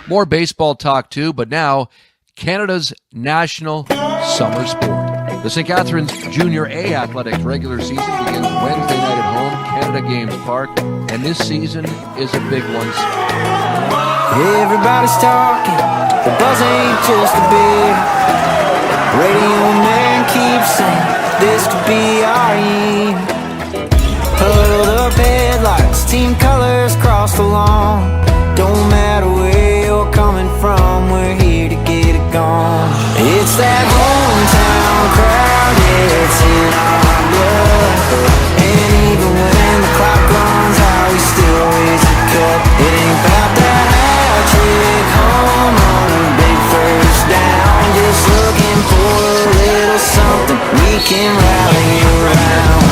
More baseball talk too, but now Canada's national summer sport. The St. Catharines Junior A Athletics regular season begins Wednesday night at home, Canada Games Park, and this season is a big one. Everybody's talking, the buzz ain't just a beer. Radio man keeps saying, this could be our year. Huddled up headlights, team colors cross the lawn. Don't matter where you're coming from, we're here to get it gone. It's that hometown crowd, yeah, it's in our blood. And even when the clock runs out, we still raise the cup. It ain't about that hat trick, home run, or big first down. Just looking for a little something we can rally around.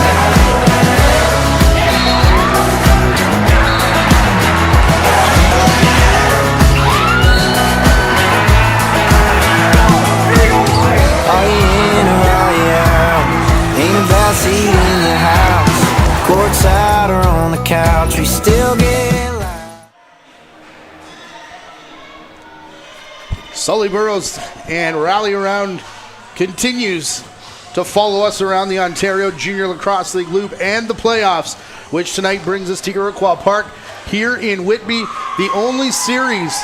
Seat in your house, courtside or on the couch, we still get loud. Sully Burrows and Rally Around continues to follow us around the Ontario Junior Lacrosse League loop and the playoffs, which tonight brings us to Iroquois Park here in Whitby. The only series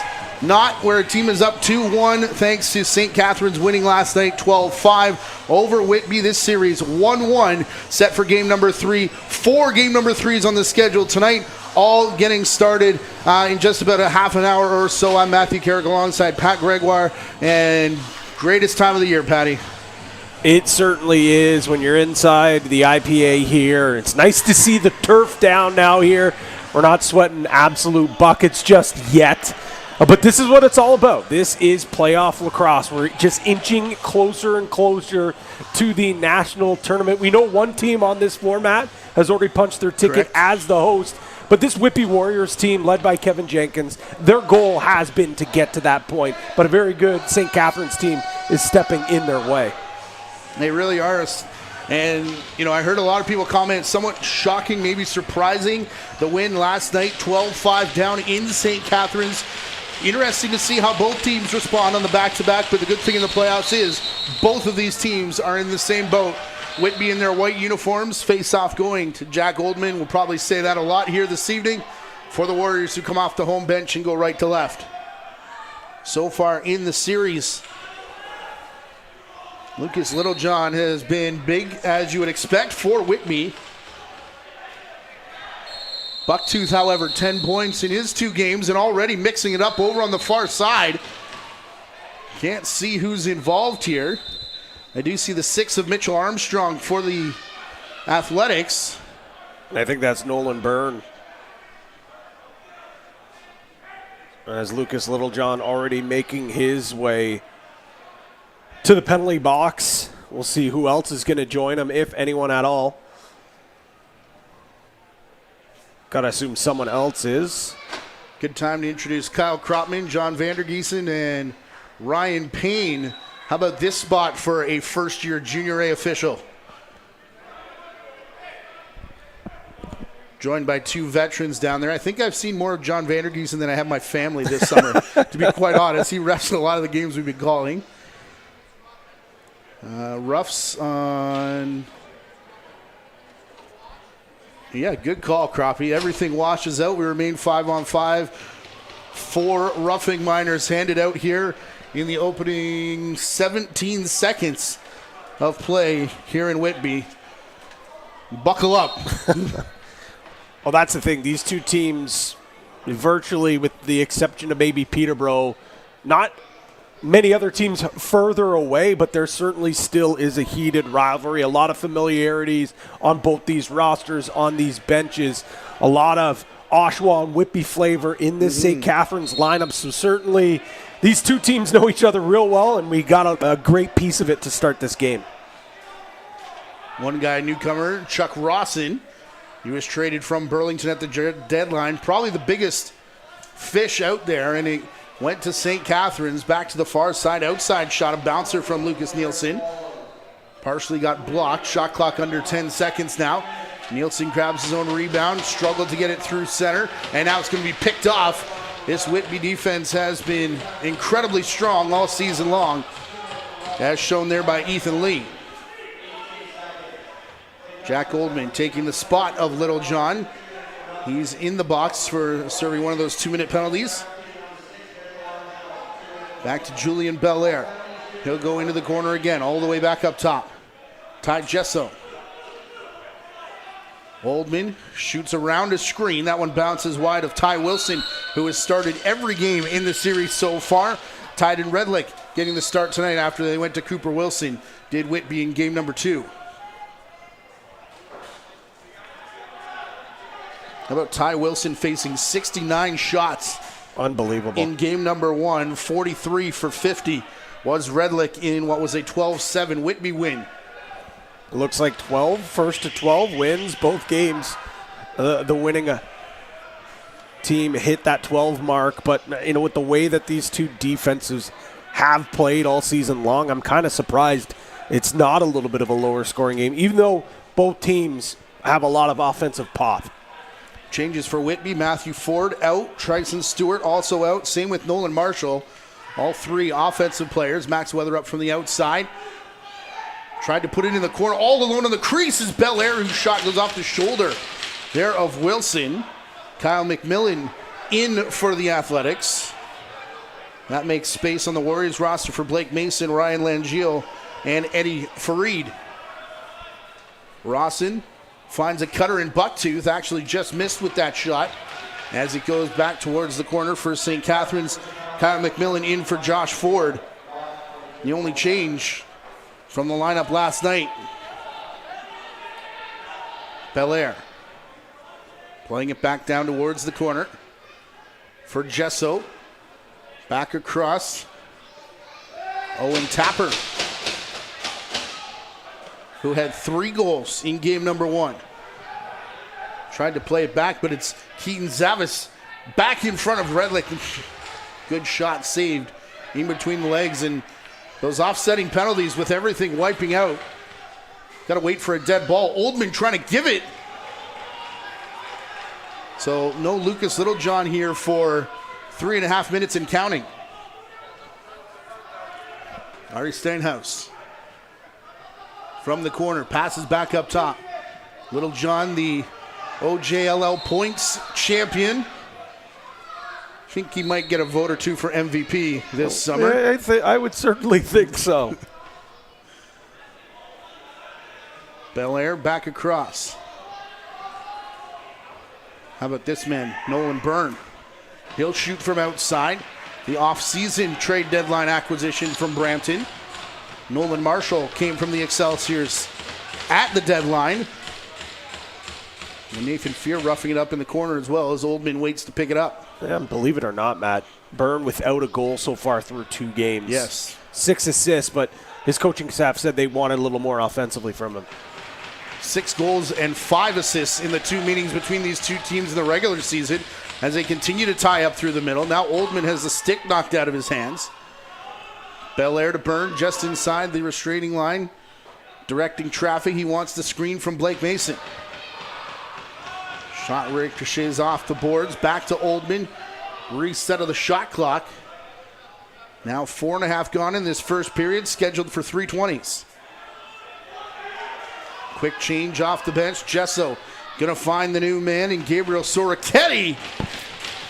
not where a team is up 2-1 thanks to St. Catharines winning last night 12-5 over Whitby. This series 1-1 set for game number 3. 4 game number 3s on the schedule tonight, all getting started in just about a half an hour or so. I'm Matthew Carrick alongside Pat Gregoire, and greatest time of the year, Patty. It certainly is when you're inside the IPA here. It's nice to see the turf down now here. We're not sweating absolute buckets just yet. But this is what it's all about. This is playoff lacrosse. We're just inching closer and closer to the national tournament. We know one team on this format has already punched their ticket as the host. But this Whitby Warriors team, led by Kevin Jenkins, their goal has been to get to that point. But a very good St. Catharines team is stepping in their way. They really are. And, you know, I heard a lot of people comment, somewhat shocking, maybe surprising, the win last night, 12-5 down in St. Catharines. Interesting to see how both teams respond on the back-to-back, but the good thing in the playoffs is both of these teams are in the same boat. Whitby in their white uniforms, face-off going to Jack Oldman. We'll probably say that a lot here this evening for the Warriors, who come off the home bench and go right to left. So far in the series, Lucas Littlejohn has been big, as you would expect, for Whitby. Bucktooth, however, 10 points in his 2 games and already mixing it up over on the far side. Can't see who's involved here. I do see the 6 of Mitchell Armstrong for the Athletics. I think that's Nolan Byrne. As Lucas Littlejohn already making his way to the penalty box. We'll see who else is going to join him, if anyone at all. Gotta assume someone else is. Good time to introduce Kyle Kropman, John Vandergiesen, and Ryan Payne. How about this spot for a first-year Junior A official? Joined by 2 veterans down there. I think I've seen more of John Vandergiesen than I have my family this summer, to be quite honest. He refs in a lot of the games we've been calling. Roughs on... Yeah, good call, Crappie. Everything washes out. We remain 5-on-5. 4 roughing minors handed out here in the opening 17 seconds of play here in Whitby. Buckle up. Well, that's the thing. These 2 teams, virtually with the exception of maybe Peterborough, not many other teams further away, but there certainly still is a heated rivalry. A lot of familiarities on both these rosters, on these benches. A lot of Oshawa and Whitby flavor in this St. Catharines lineup. So certainly these 2 teams know each other real well, and we got a great piece of it to start this game. One guy, newcomer, Chuck Rawson. He was traded from Burlington at the deadline. Probably the biggest fish out there, and he went to St. Catharines, back to the far side, outside shot, a bouncer from Lucas Nielsen. Partially got blocked, shot clock under 10 seconds now. Nielsen grabs his own rebound, struggled to get it through center, and now it's going to be picked off. This Whitby defense has been incredibly strong all season long, as shown there by Ethan Lee. Jack Oldman taking the spot of Littlejohn. He's in the box for serving one of those 2-minute penalties. Back to Julian Belair. He'll go into the corner again, all the way back up top. Ty Gesso. Oldman shoots around a screen. That one bounces wide of Ty Wilson, who has started every game in the series so far. Tyden Redlick getting the start tonight after they went to Cooper Wilson. Did Whitby in game number 2. How about Ty Wilson facing 69 shots? Unbelievable. In game number 1, 43 for 50 was Redlick in what was a 12-7 Whitby win. It looks like 12, first to 12 wins both games. The winning team hit that 12 mark, but with the way that these two defenses have played all season long, I'm kind of surprised it's not a little bit of a lower scoring game, even though both teams have a lot of offensive pop. Changes for Whitby. Matthew Ford out. Tryson Stewart also out. Same with Nolan Marshall. All 3 offensive players. Max Weatherup from the outside. Tried to put it in the corner. All alone on the crease is Belair, whose shot goes off the shoulder there of Wilson. Kyle McMillan in for the Athletics. That makes space on the Warriors roster for Blake Mason, Ryan Langiel, and Eddie Farid. Rawson finds a cutter in Bucktooth, actually just missed with that shot as it goes back towards the corner for St. Catharines. Kyle McMillan in for Josh Ford. The only change from the lineup last night. Belair playing it back down towards the corner for Gesso. Back across. Owen Tapper, who had 3 goals in game number 1. Tried to play it back, but it's Keaton Zavis back in front of Redlick. Good shot saved in between the legs, and those offsetting penalties with everything wiping out. Got to wait for a dead ball. Oldman trying to give it. So no Lucas Littlejohn here for 3.5 minutes and counting. Ari Steinhaus from the corner, passes back up top. Littlejohn, the OJLL points champion. I think he might get a vote or 2 for MVP this summer. I would certainly think so. Belair back across. How about this man, Nolan Byrne? He'll shoot from outside. The off-season trade deadline acquisition from Brampton. Nolan Marshall came from the Excelsiors at the deadline. And Nathan Fear roughing it up in the corner as well as Oldman waits to pick it up. Yeah, believe it or not, Matt, Byrne without a goal so far through 2 games. Yes. 6 assists, but his coaching staff said they wanted a little more offensively from him. 6 goals and 5 assists in the 2 meetings between these 2 teams in the regular season as they continue to tie up through the middle. Now Oldman has the stick knocked out of his hands. Belair to Byrne just inside the restraining line, directing traffic. He wants the screen from Blake Mason. Shot ricochets off the boards, back to Oldman. Reset of the shot clock. Now 4.5 gone in this first period, scheduled for 3:20s. Quick change off the bench. Gesso gonna find the new man in Gabriel Soroketti,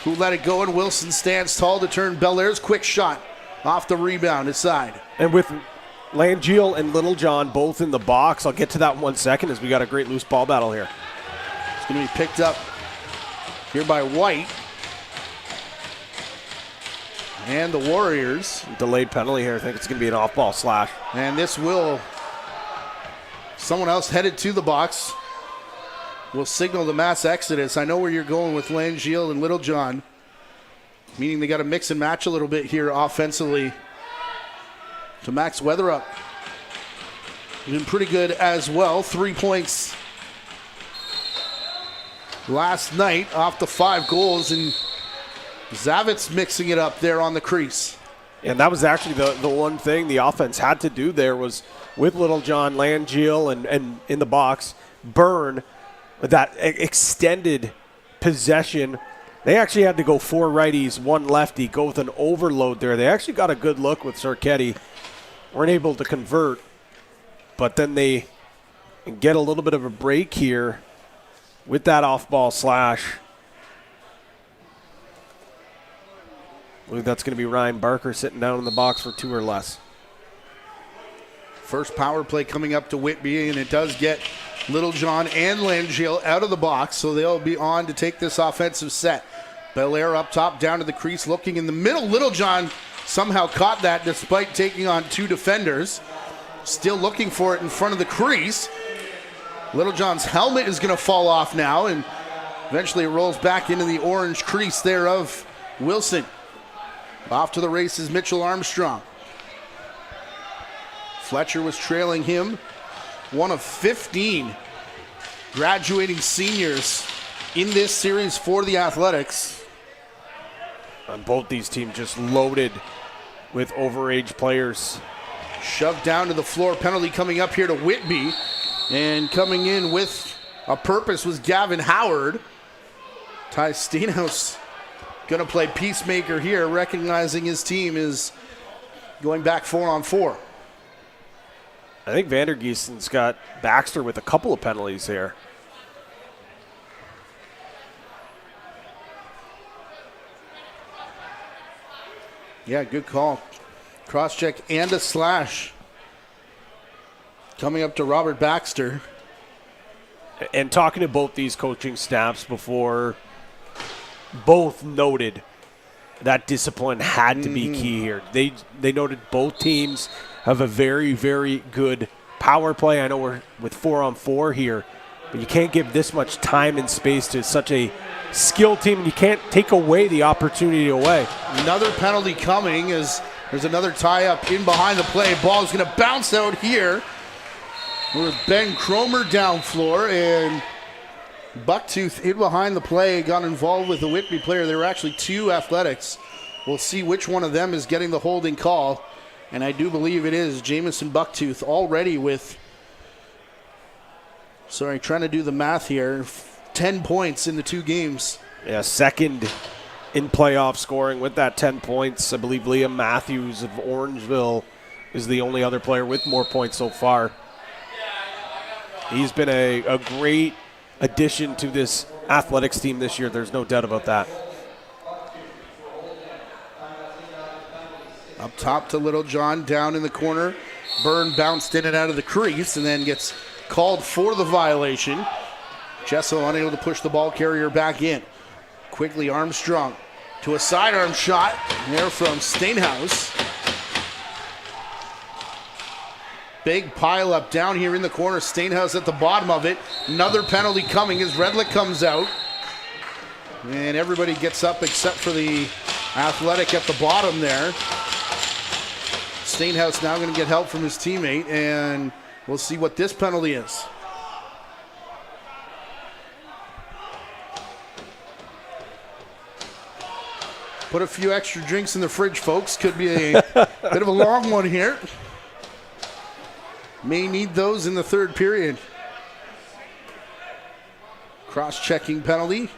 who let it go, and Wilson stands tall to turn Belair's quick shot off the rebound aside. And with Langiel and Littlejohn both in the box, I'll get to that in 1 second as we got a great loose ball battle here. It's going to be picked up here by White. And the Warriors. Delayed penalty here. I think it's going to be an off-ball slash. And this will, someone else headed to the box will signal the mass exodus. I know where you're going with Langiel and Littlejohn, meaning they got to mix and match a little bit here offensively to Max Weatherup. Been pretty good as well. 3 points last night off the 5 goals, and Zavitz mixing it up there on the crease. And that was actually the one thing the offense had to do there was with Littlejohn, Langiel, and in the box, Byrne, with that extended possession. They actually had to go 4 righties, 1 lefty, go with an overload there. They actually got a good look with Sarketti. Weren't able to convert, but then they get a little bit of a break here with that off-ball slash. I believe that's going to be Ryan Barker sitting down in the box for 2 or less. First power play coming up to Whitby, and it does get Littlejohn and Langiel out of the box, so they'll be on to take this offensive set. Belair up top, down to the crease, looking in the middle. Littlejohn somehow caught that despite taking on 2 defenders. Still looking for it in front of the crease. Littlejohn's helmet is going to fall off now, and eventually it rolls back into the orange crease there of Wilson. Off to the races, Mitchell Armstrong. Fletcher was trailing him. One of 15 graduating seniors in this series for the Athletics. And both these teams just loaded with overage players. Shoved down to the floor, penalty coming up here to Whitby. And coming in with a purpose was Gavin Howard. Ty Steenhouse going to play peacemaker here, recognizing his team is going back 4-on-4. I think Vandergeesten's got Baxter with a couple of penalties here. Yeah, good call. Cross check and a slash. Coming up to Robert Baxter. And talking to both these coaching staffs before, both noted that discipline had to be key here. They noted both teams have a very, very good power play. I know we're with 4-on-4 here, but you can't give this much time and space to such a skilled team, and you can't take away the opportunity away. Another penalty coming as there's another tie-up in behind the play. Ball is going to bounce out here with Ben Cromer down floor, and Bucktooth in behind the play got involved with the Whitby player. There were actually 2 Athletics. We'll see which one of them is getting the holding call. And I do believe it is Jamison Bucktooth already with, trying to do the math here, 10 points in the 2 games. Yeah, second in playoff scoring with that 10 points. I believe Liam Matthews of Orangeville is the only other player with more points so far. He's been a great addition to this athletics team this year. There's no doubt about that. Up top to Littlejohn, down in the corner. Byrne bounced in and out of the crease and then gets called for the violation. Jesso unable to push the ball carrier back in. Quickly Armstrong to a sidearm shot there from Steenhouse. Big pile up down here in the corner. Steenhouse at the bottom of it. Another penalty coming as Redlick comes out. And everybody gets up except for the Athletic at the bottom there. Steenhouse now going to get help from his teammate, and we'll see what this penalty is. Put a few extra drinks in the fridge, folks. Could be a bit of a long one here. May need those in the 3rd period. Cross-checking penalty.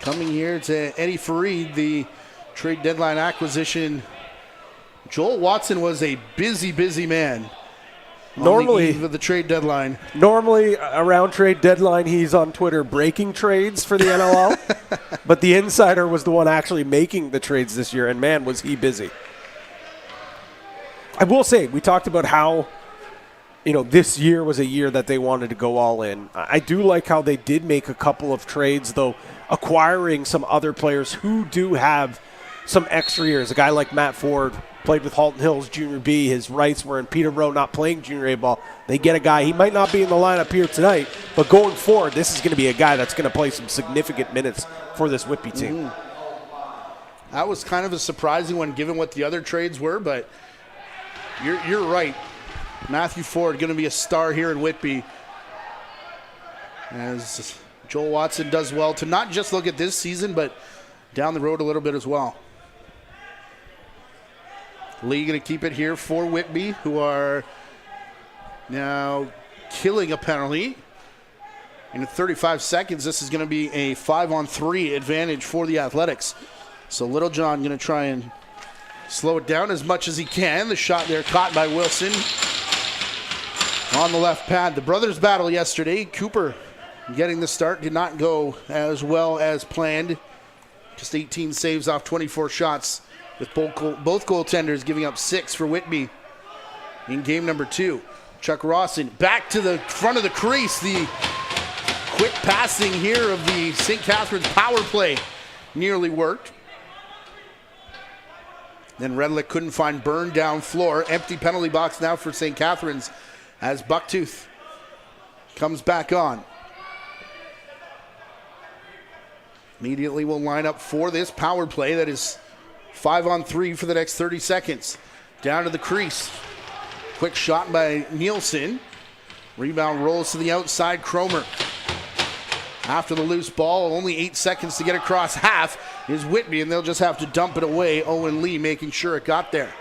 Coming here to Eddie Farid, the trade deadline acquisition. Joel Watson was a busy man. Normally, on the eve of the trade deadline. Normally, around trade deadline, he's on Twitter breaking trades for the NLL. But the insider was the one actually making the trades this year, and man, was he busy. I will say, we talked about how, this year was a year that they wanted to go all in. I do like how they did make a couple of trades, though, acquiring some other players who do have some extra years. A guy like Matt Ford played with Halton Hills Junior B. His rights were in Peterborough, not playing Junior A ball. They get a guy. He might not be in the lineup here tonight, but going forward, this is going to be a guy that's going to play some significant minutes for this Whitby team. That was kind of a surprising one given what the other trades were, but you're right. Matthew Ford going to be a star here in Whitby as Joel Watson does well to not just look at this season, but down the road a little bit as well. Lee going to keep it here for Whitby, who are now killing a penalty. In 35 seconds, this is going to be a 5-on-3 advantage for the Athletics. So Littlejohn going to try and slow it down as much as he can. The shot there caught by Wilson on the left pad. The brothers' battle yesterday. Cooper getting the start did not go as well as planned. Just 18 saves off 24 shots, with both goaltenders giving up 6 for Whitby in game number 2. Chuck Rawson back to the front of the crease. The quick passing here of the St. Catharines power play nearly worked. Then Redlick couldn't find Byrne down floor. Empty penalty box now for St. Catharines as Bucktooth comes back on. Immediately will line up for this power play that is 5-on-3 for the next 30 seconds. Down to the crease. Quick shot by Nielsen. Rebound rolls to the outside. Cromer. After the loose ball, only 8 seconds to get across half is Whitby, and they'll just have to dump it away. Owen Lee making sure it got there.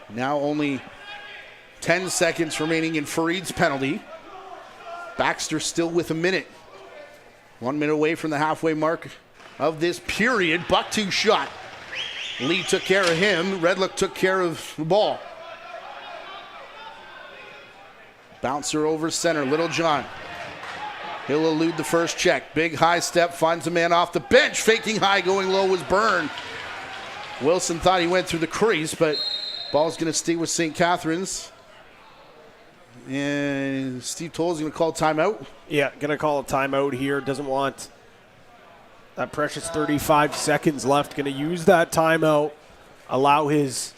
Now only 10 seconds remaining in Fareed's penalty. Baxter still with a minute. 1 minute away from the halfway mark of this period. Bucktooth shot. Lee took care of him. Redlick took care of the ball. Bouncer over center. Littlejohn. He'll elude the first check. Big high step. Finds a man off the bench. Faking high. Going low was Byrne. Wilson thought he went through the crease, but ball's going to stay with St. Catharines. And Steve Toll's going to call timeout. Yeah, going to call a timeout here. Doesn't want that precious 35 seconds left. Going to use that timeout. Allow his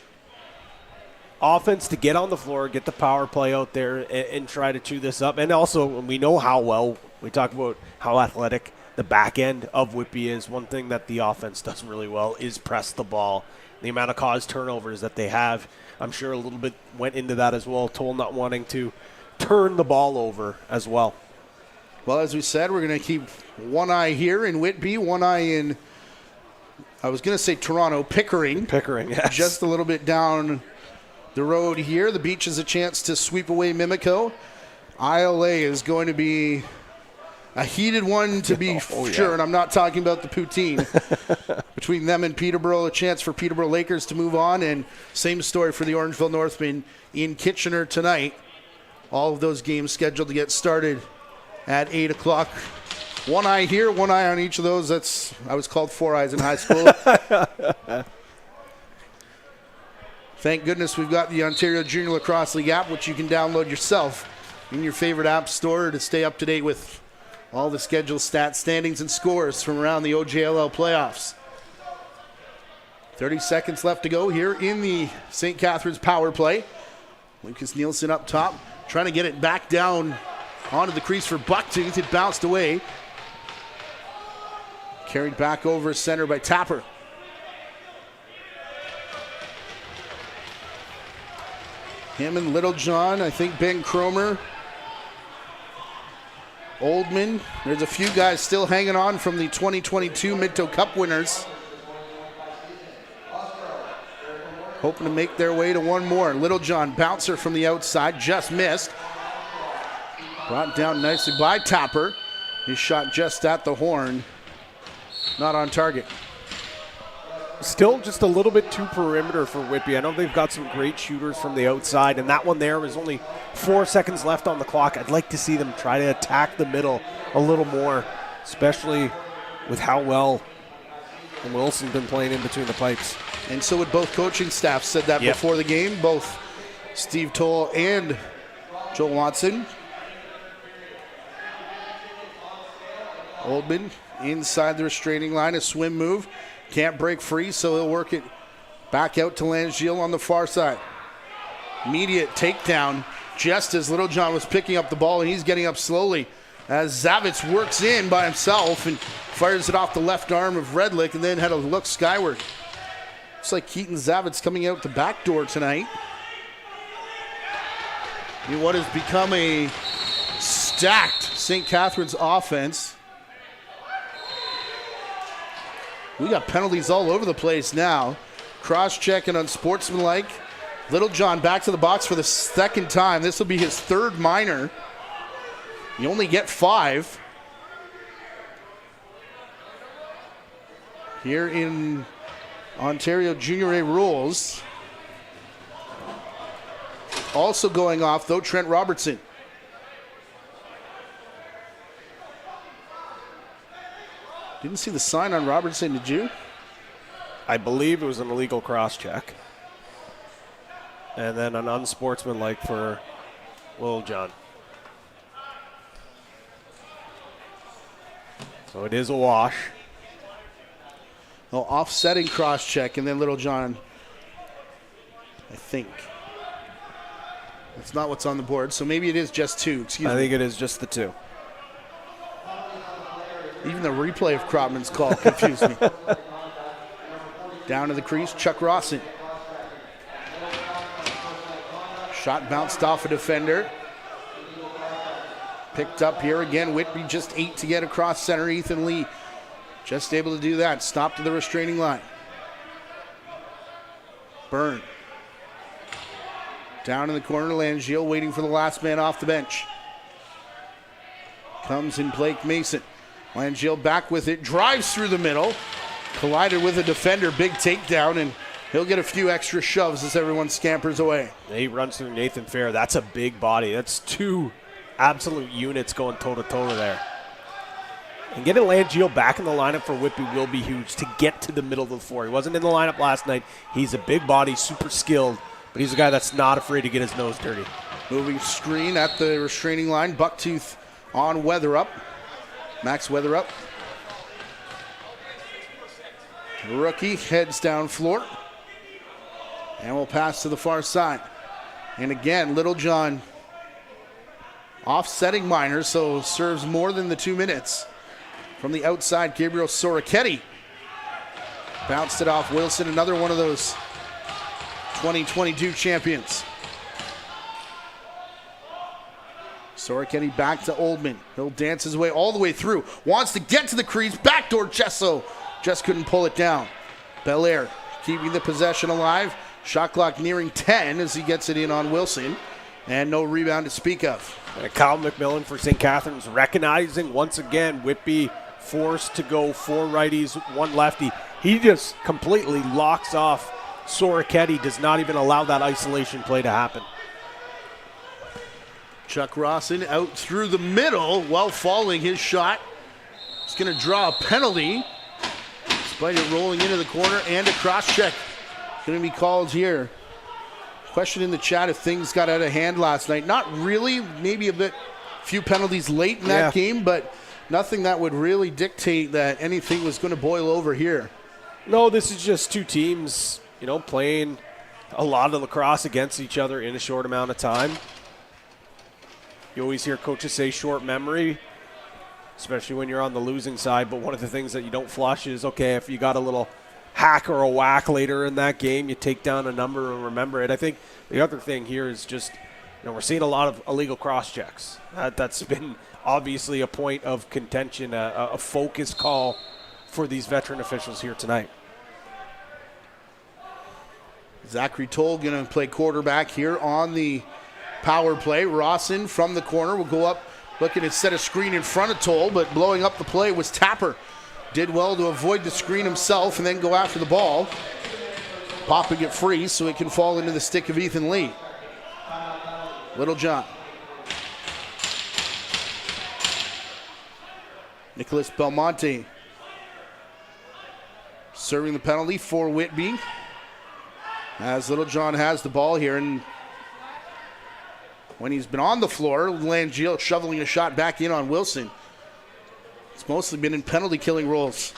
offense to get on the floor, get the power play out there, and try to chew this up. And also, we know how well, we talk about how athletic the back end of Whitby is. One thing that the offense does really well is press the ball. The amount of caused turnovers that they have, I'm sure a little bit went into that as well. Toll not wanting to turn the ball over as well. Well, as we said, we're going to keep one eye here in Whitby, one eye in, I was going to say Toronto, Pickering. Pickering, yes. Just a little bit down the road here. The Beach has a chance to sweep away Mimico. ILA is going to be a heated one to be sure, and I'm not talking about the poutine. Between them and Peterborough, a chance for Peterborough Lakers to move on, and same story for the Orangeville Northmen in Kitchener tonight. All of those games scheduled to get started at 8 o'clock. One eye here, one eye on each of those. I was called Four Eyes in high school. Thank goodness we've got the Ontario Junior Lacrosse League app, which you can download yourself in your favorite app store to stay up to date with all the schedule, stats, standings, and scores from around the OJLL playoffs. 30 seconds left to go here in the St. Catharines power play. Lucas Nielsen up top, trying to get it back down onto the crease for Bucktooth. It bounced away. Carried back over center by Tapper. Him and Littlejohn, I think Ben Cromer. Oldman. There's a few guys still hanging on from the 2022 Minto Cup winners. Hoping to make their way to one more. Littlejohn, bouncer from the outside, just missed. Brought down nicely by Tapper. His shot just at the horn. Not on target. Still just a little bit too perimeter for Whitby. I know they've got some great shooters from the outside, and that one there was only 4 seconds left on the clock. I'd like to see them try to attack the middle a little more, especially with how well Wilson's been playing in between the pipes. And so would both coaching staffs said that before the game, both Steve Toll and Joel Watson. Oldman inside the restraining line, a swim move. Can't break free, so he'll work it back out to Langiel on the far side. Immediate takedown just as Littlejohn was picking up the ball, and he's getting up slowly as Zavitz works in by himself and fires it off the left arm of Redlick and then had a look skyward. Looks like Keaton Zavitz coming out the back door tonight. In what has become a stacked St. Catharines offense. We got penalties all over the place now. Cross-check and unsportsmanlike. Littlejohn back to the box for the second time. This will be his third minor. You only get 5 here in Ontario Junior A rules. Also going off, though, Trent Robertson. Didn't see the sign on Robertson, did you? I believe it was an illegal cross-check. And then an unsportsmanlike for Lil John. So it is a wash. No, offsetting cross-check, and then Little John, I think. That's not what's on the board, so maybe it is just 2. Excuse me. I think it is just the 2. Even the replay of Cropman's call confused me. Down to the crease, Chuck Rawson. Shot bounced off a defender. Picked up here again. Whitby just 8 to get across center. Ethan Lee just able to do that. Stopped to the restraining line. Byrne. Down in the corner, Langiel waiting for the last man off the bench. Comes in Blake Mason. Langiel back with it, drives through the middle. Collided with a defender, big takedown, and he'll get a few extra shoves as everyone scampers away. He runs through Nathan Fair. That's a big body. That's 2 absolute units going toe-to-toe there. And getting Langiel back in the lineup for Whitby will be huge to get to the middle of the floor. He wasn't in the lineup last night. He's a big body, super skilled, but he's a guy that's not afraid to get his nose dirty. Moving screen at the restraining line. Bucktooth on Weatherup. Max Weatherup. Rookie heads down floor. And we'll pass to the far side. And again, Little John offsetting Miners, so serves more than the 2 minutes. From the outside, Gabriel Soroketti bounced it off Wilson, another one of those 2022 champions. Soroketti back to Oldman. He'll dance his way all the way through. Wants to get to the crease. Backdoor Chesso. Just couldn't pull it down. Belair keeping the possession alive. Shot clock nearing 10 as he gets it in on Wilson. And no rebound to speak of. And Kyle McMillan for St. Catharines recognizing once again Whitby forced to go 4 righties, 1 lefty. He just completely locks off Soroketti, does not even allow that isolation play to happen. Chuck Rawson out through the middle while falling his shot. He's going to draw a penalty. Despite it rolling into the corner and a cross check. Going to be called here. Question in the chat if things got out of hand last night. Not really. Maybe few penalties late in that game, but nothing that would really dictate that anything was going to boil over here. No, this is just 2 teams, playing a lot of lacrosse against each other in a short amount of time. You always hear coaches say short memory, especially when you're on the losing side, but one of the things that you don't flush is, okay, if you got a little hack or a whack later in that game, you take down a number and remember it. I think the other thing here is just, we're seeing a lot of illegal cross-checks. That's been obviously a point of contention, a focus call for these veteran officials here tonight. Zachary Toll going to play quarterback here on the power play. Rawson from the corner will go up, looking to set a screen in front of Toll, but blowing up the play was Tapper. Did well to avoid the screen himself and then go after the ball. Popping it free so it can fall into the stick of Ethan Lee. Little John. Nicholas Belmonte serving the penalty for Whitby. As Little John has the ball here, and when he's been on the floor, Langiel shoveling a shot back in on Wilson. It's mostly been in penalty killing roles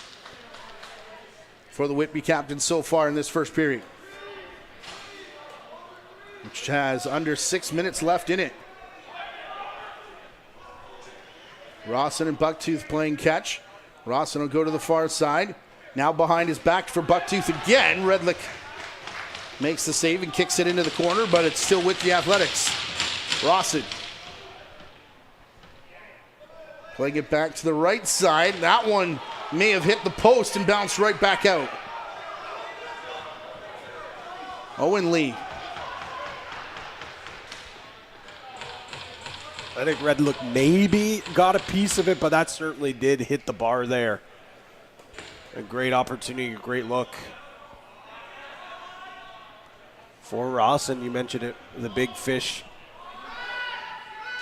for the Whitby captain so far in this first period, which has under 6 minutes left in it. Rawson and Bucktooth playing catch. Rawson will go to the far side. Now behind his back for Bucktooth again. Redlick makes the save and kicks it into the corner, but it's still with the Athletics. Rawson playing it back to the right side. That one may have hit the post and bounced right back out. Owen Lee. I think Red Look maybe got a piece of it, but that certainly did hit the bar there. A great opportunity, a great look for Ross, and you mentioned it, the big fish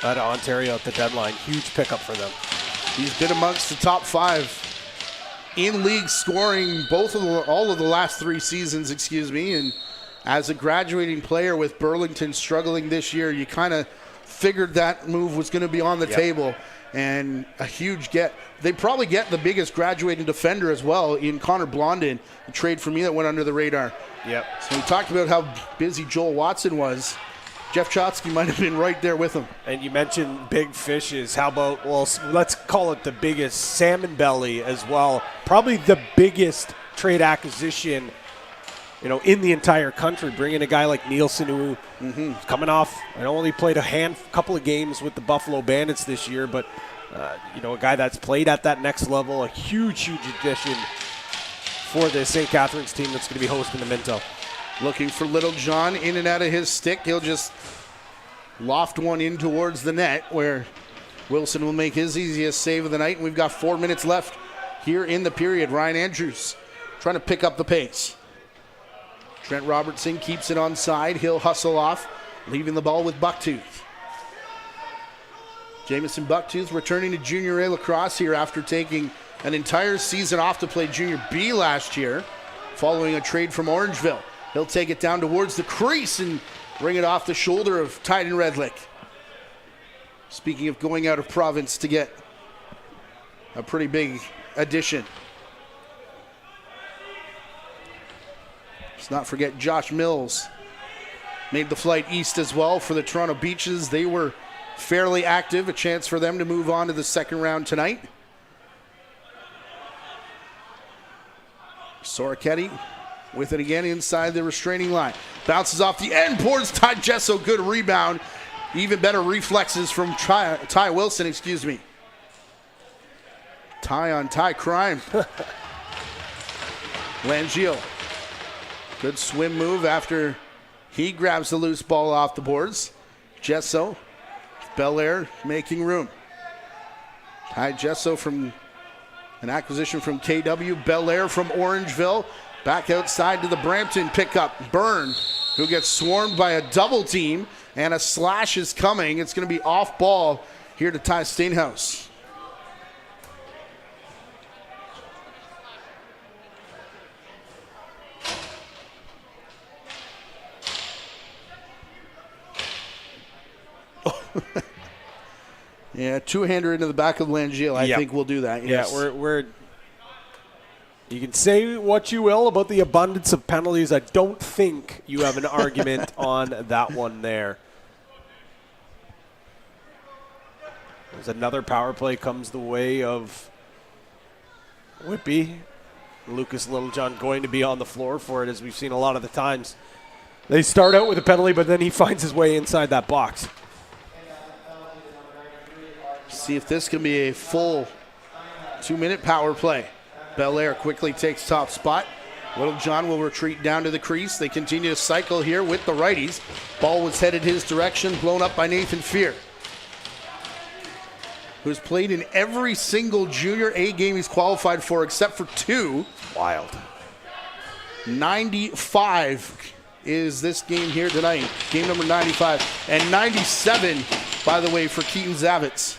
out of Ontario at the deadline. Huge pickup for them. He's been amongst the top 5 in league scoring all of the last 3 seasons, and as a graduating player with Burlington struggling this year, you kind of figured that move was going to be on the table, and a huge get. They probably get the biggest graduating defender as well in Connor Blondin, a trade for me that went under the radar. Yep. So we talked about how busy Joel Watson was. Jeff Chotsky might have been right there with him. And you mentioned big fishes. How about, well, let's call it the biggest salmon belly as well. Probably the biggest trade acquisition, in the entire country. Bringing a guy like Nielsen, who coming off, I only played a couple of games with the Buffalo Bandits this year, but a guy that's played at that next level, a huge addition for the St. Catharines team that's going to be hosting the Minto. Looking for Little John in and out of his stick. He'll just loft one in towards the net where Wilson will make his easiest save of the night. And we've got 4 minutes left here in the period. Ryan Andrews trying to pick up the pace. Trent Robertson keeps it on side. He'll hustle off, leaving the ball with Bucktooth. Jamison Bucktooth returning to Junior A lacrosse here after taking an entire season off to play Junior B last year, following a trade from Orangeville. He'll take it down towards the crease and bring it off the shoulder of Tyden Redlick. Speaking of going out of province to get a pretty big addition. Let's not forget Josh Mills made the flight east as well for the Toronto Beaches. They were fairly active, a chance for them to move on to the second round tonight. Soroketti with it again inside the restraining line. Bounces off the end, pours Ty Jesso, good rebound. Even better reflexes from Ty Wilson, Ty on Ty crime. Langille, good swim move after he grabs the loose ball off the boards. Jesso, Belair making room. Ty Jesso from an acquisition from KW. Belair from Orangeville. Back outside to the Brampton pickup. Byrne, who gets swarmed by a double team, and a slash is coming. It's going to be off ball here to Ty Steenhouse. Yeah, two-hander into the back of Langille. I think we'll do that. Yes. Yeah, we're. You can say what you will about the abundance of penalties. I don't think you have an argument on that one there. There's another power play comes the way of Whitby. Lucas Littlejohn going to be on the floor for it, as we've seen a lot of the times. They start out with a penalty, but then he finds his way inside that box. See if this can be a full 2-minute power play. Belair quickly takes top spot. Littlejohn will retreat down to the crease. They continue to cycle here with the righties. Ball was headed his direction, blown up by Nathan Fear, who's played in every single Junior A game he's qualified for except for 2. Wild. 95 is this game here tonight. Game number 95. And 97, by the way, for Keaton Zavitz.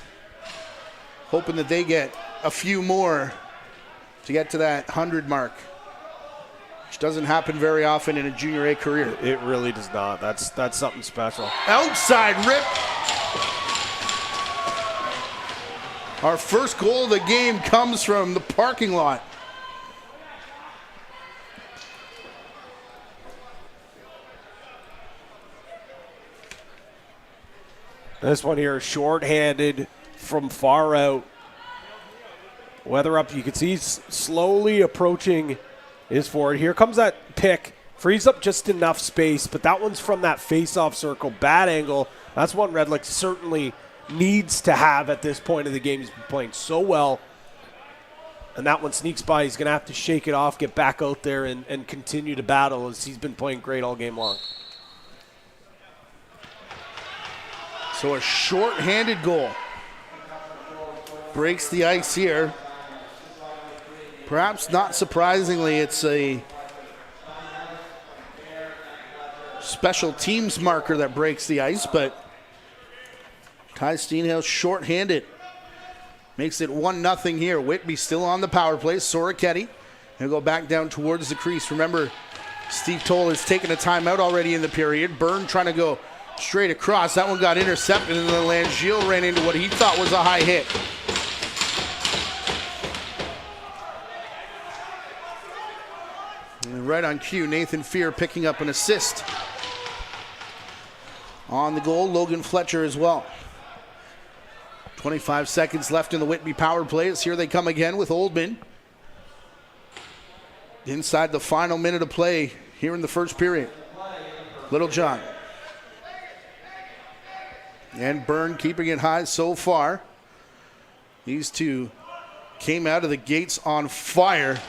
Hoping that they get a few more to get to that 100 mark, which doesn't happen very often in a Junior A career. It really does not. That's something special. Outside rip. Our first goal of the game comes from the parking lot. This one here, short-handed from far out. Weather up, you can see he's slowly approaching his forward. Here comes that pick. Frees up just enough space, but that one's from that face-off circle. Bad angle. That's one Redlick certainly needs to have at this point of the game. He's been playing so well. And that one sneaks by. He's going to have to shake it off, get back out there, and continue to battle, as he's been playing great all game long. So a short-handed goal breaks the ice here. Perhaps not surprisingly, it's a special teams marker that breaks the ice, but Ty Steenhouse short-handed. Makes it 1-0 here. Whitby still on the power play. Soroketti. He'll go back down towards the crease. Remember, Steve Toll has taken a timeout already in the period. Byrne trying to go straight across. That one got intercepted, and then Langiel ran into what he thought was a high hit. And right on cue, Nathan Fear picking up an assist. On the goal, Logan Fletcher as well. 25 seconds left in the Whitby power plays. Here they come again with Oldman. Inside the final minute of play here in the first period. Littlejohn. And Byrne keeping it high so far. These two came out of the gates on fire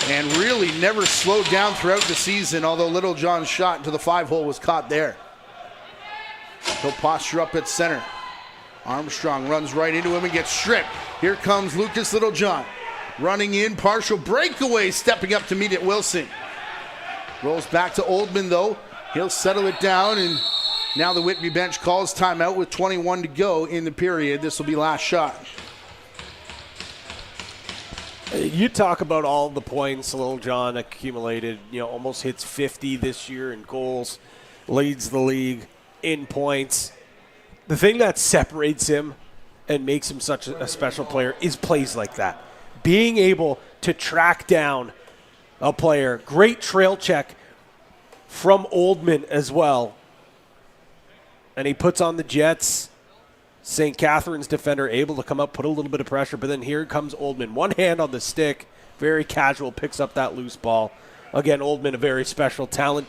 and really never slowed down throughout the season, although Littlejohn's shot into the 5-hole was caught there. He'll posture up at center. Armstrong runs right into him and gets stripped. Here comes Lucas Littlejohn. Running in, partial breakaway, stepping up to meet it, Wilson. Rolls back to Oldman, though. He'll settle it down, and now the Whitby bench calls timeout with 21 to go in the period. This will be last shot. You talk about all the points Littlejohn accumulated, almost hits 50 this year in goals, leads the league in points. The thing that separates him and makes him such a special player is plays like that. Being able to track down a player. Great trail check from Oldman as well. And he puts on the Jets. St. Catharines defender able to come up, put a little bit of pressure, but then here comes Oldman. One hand on the stick, very casual, picks up that loose ball. Again, Oldman, a very special talent.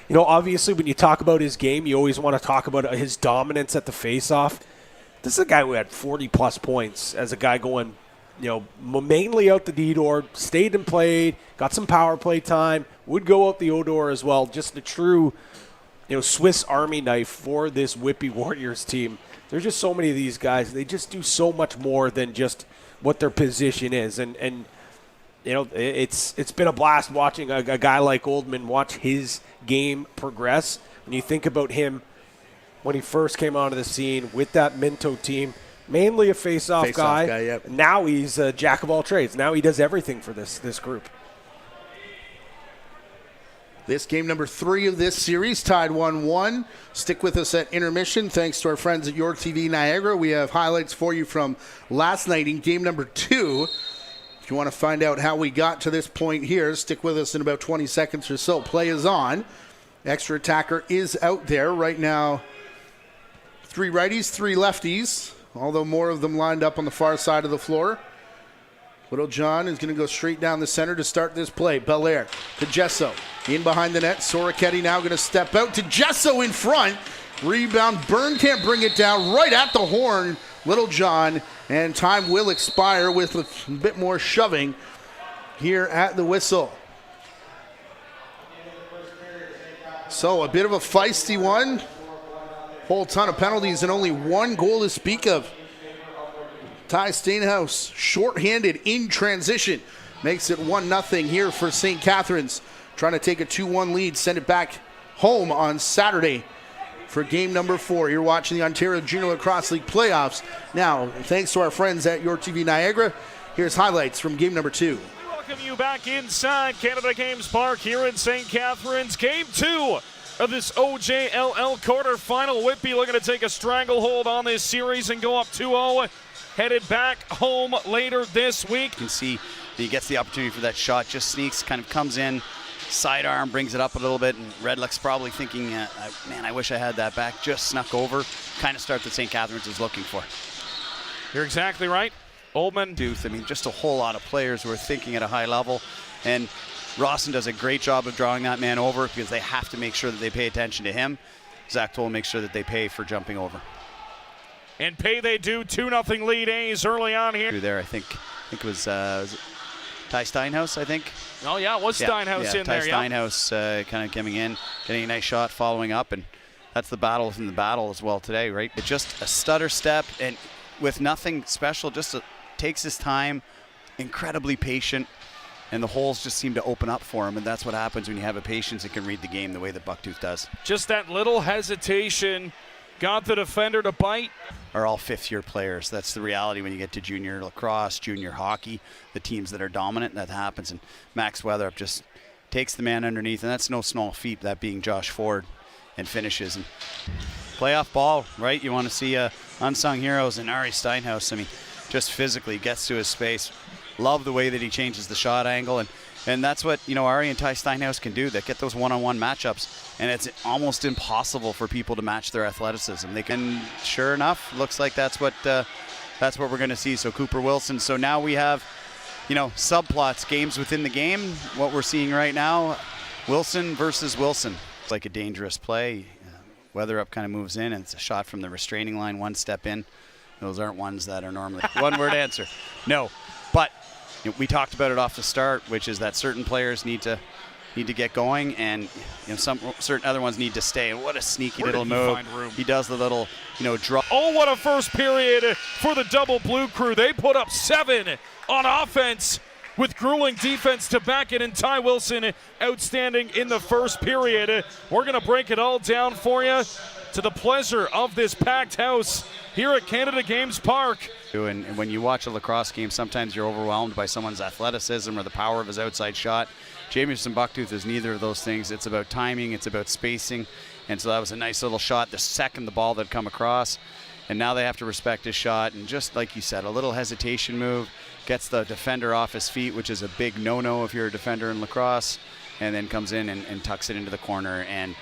Obviously when you talk about his game, you always want to talk about his dominance at the face-off. This is a guy who had 40-plus points as a guy going, mainly out the D-door, stayed and played, got some power play time, would go out the O-door as well. Just a true, Swiss Army knife for this Whitby Warriors team. There's just so many of these guys. They just do so much more than just what their position is. And it's been a blast watching a guy like Oldman watch his game progress. When you think about him when he first came onto the scene with that Minto team, mainly a face-off guy. Yep. Now he's a jack of all trades. Now he does everything for this group. This game number 3 of this series, tied 1-1. Stick with us at intermission. Thanks to our friends at Your TV Niagara. We have highlights for you from last night in game number 2. If you want to find out how we got to this point here, stick with us in about 20 seconds or so. Play is on. Extra attacker is out there right now. 3 righties, 3 lefties, although more of them lined up on the far side of the floor. Littlejohn is going to go straight down the center to start this play. Belair to Gesso. In behind the net. Soroketti now going to step out to Gesso in front. Rebound. Byrne can't bring it down. Right at the horn. Littlejohn. And time will expire with a bit more shoving here at the whistle. So a bit of a feisty one. Whole ton of penalties and only 1 goal to speak of. Ty Steenhouse, short-handed in transition, makes it 1-0 here for St. Catharines. Trying to take a 2-1 lead, send it back home on Saturday for game number 4. You're watching the Ontario Junior Lacrosse League playoffs. Now, thanks to our friends at Your TV Niagara, here's highlights from game number 2. Welcome you back inside Canada Games Park here in St. Catharines. Game 2 of this OJLL quarterfinal. Whitby looking to take a stranglehold on this series and go up 2-0. Headed back home later this week. You can see that he gets the opportunity for that shot, just sneaks, kind of comes in, sidearm, brings it up a little bit, and Redluck's probably thinking, man, I wish I had that back. Just snuck over, kind of start that St. Catharines is looking for. You're exactly right. Oldman. I mean, just a whole lot of players who are thinking at a high level, and Rawson does a great job of drawing that man over because they have to make sure that they pay attention to him. Zach Toll makes sure that they pay for jumping over. And pay they do. 2-0 lead A's early on here. Through there, I think it was Ty Steinhaus, I think. Oh, yeah, it was Steinhaus in Ty there. Steinhaus kind of coming in, getting a nice shot, following up, and that's the battle within the battle as well today, right? It's just a stutter step, and with nothing special, just takes his time, incredibly patient, and the holes just seem to open up for him, and that's what happens when you have a patience and can read the game the way that Bucktooth does. Just that little hesitation got the defender to bite. Are all fifth-year players. That's the reality when you get to junior lacrosse, junior hockey, the teams that are dominant, that happens. And Max Weatherup just takes the man underneath, and that's no small feat, that being Josh Ford, and finishes. And playoff ball, right? You want to see unsung heroes, and Ari Steinhaus, I mean, just physically gets to his space. Love the way that he changes the shot angle, and that's what, you know, Ari and Ty Steinhaus can do. They get those one-on-one matchups, and it's almost impossible for people to match their athleticism. They can, sure enough, looks like that's what we're going to see. So Cooper Wilson. So now we have, you know, subplots, games within the game. What we're seeing right now, Wilson versus Wilson. It's like a dangerous play. Weatherup kind of moves in, and it's a shot from the restraining line, one step in. Those aren't ones that are normally one-word answer. No, but you know, we talked about it off the start, which is that certain players need to get going, and you know, some certain other ones need to stay. And what a sneaky little move! He does the little, you know, draw. Oh, what a first period for the double blue crew. They put up 7 on offense with grueling defense to back it, and Ty Wilson outstanding in the first period. We're going to break it all down for you to the pleasure of this packed house here at Canada Games Park. And when you watch a lacrosse game, sometimes you're overwhelmed by someone's athleticism or the power of his outside shot. Jamison Bucktooth is neither of those things. It's about timing, it's about spacing, and so that was a nice little shot the second the ball had come across, and now they have to respect his shot, and just like you said, a little hesitation move gets the defender off his feet, which is a big no-no if you're a defender in lacrosse, and then comes in and tucks it into the corner. And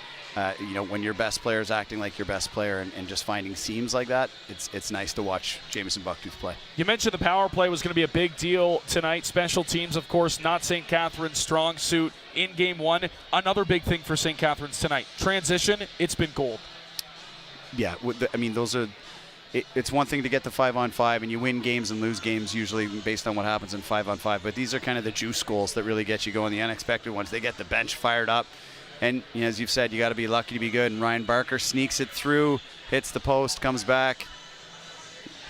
you know, when your best player is acting like your best player and just finding seams like that, it's nice to watch Jamison Bucktooth play. You mentioned the power play was going to be a big deal tonight. Special teams, of course, not St. Catharines' strong suit in Game 1. Another big thing for St. Catharines tonight. Transition, it's been gold. Yeah, I mean, those are... It's one thing to get the 5-on-5, and you win games and lose games usually based on what happens in 5-on-5, but these are kind of the juice goals that really get you going, the unexpected ones. They get the bench fired up. And you know, as you've said, you got to be lucky to be good. And Ryan Barker sneaks it through, hits the post, comes back,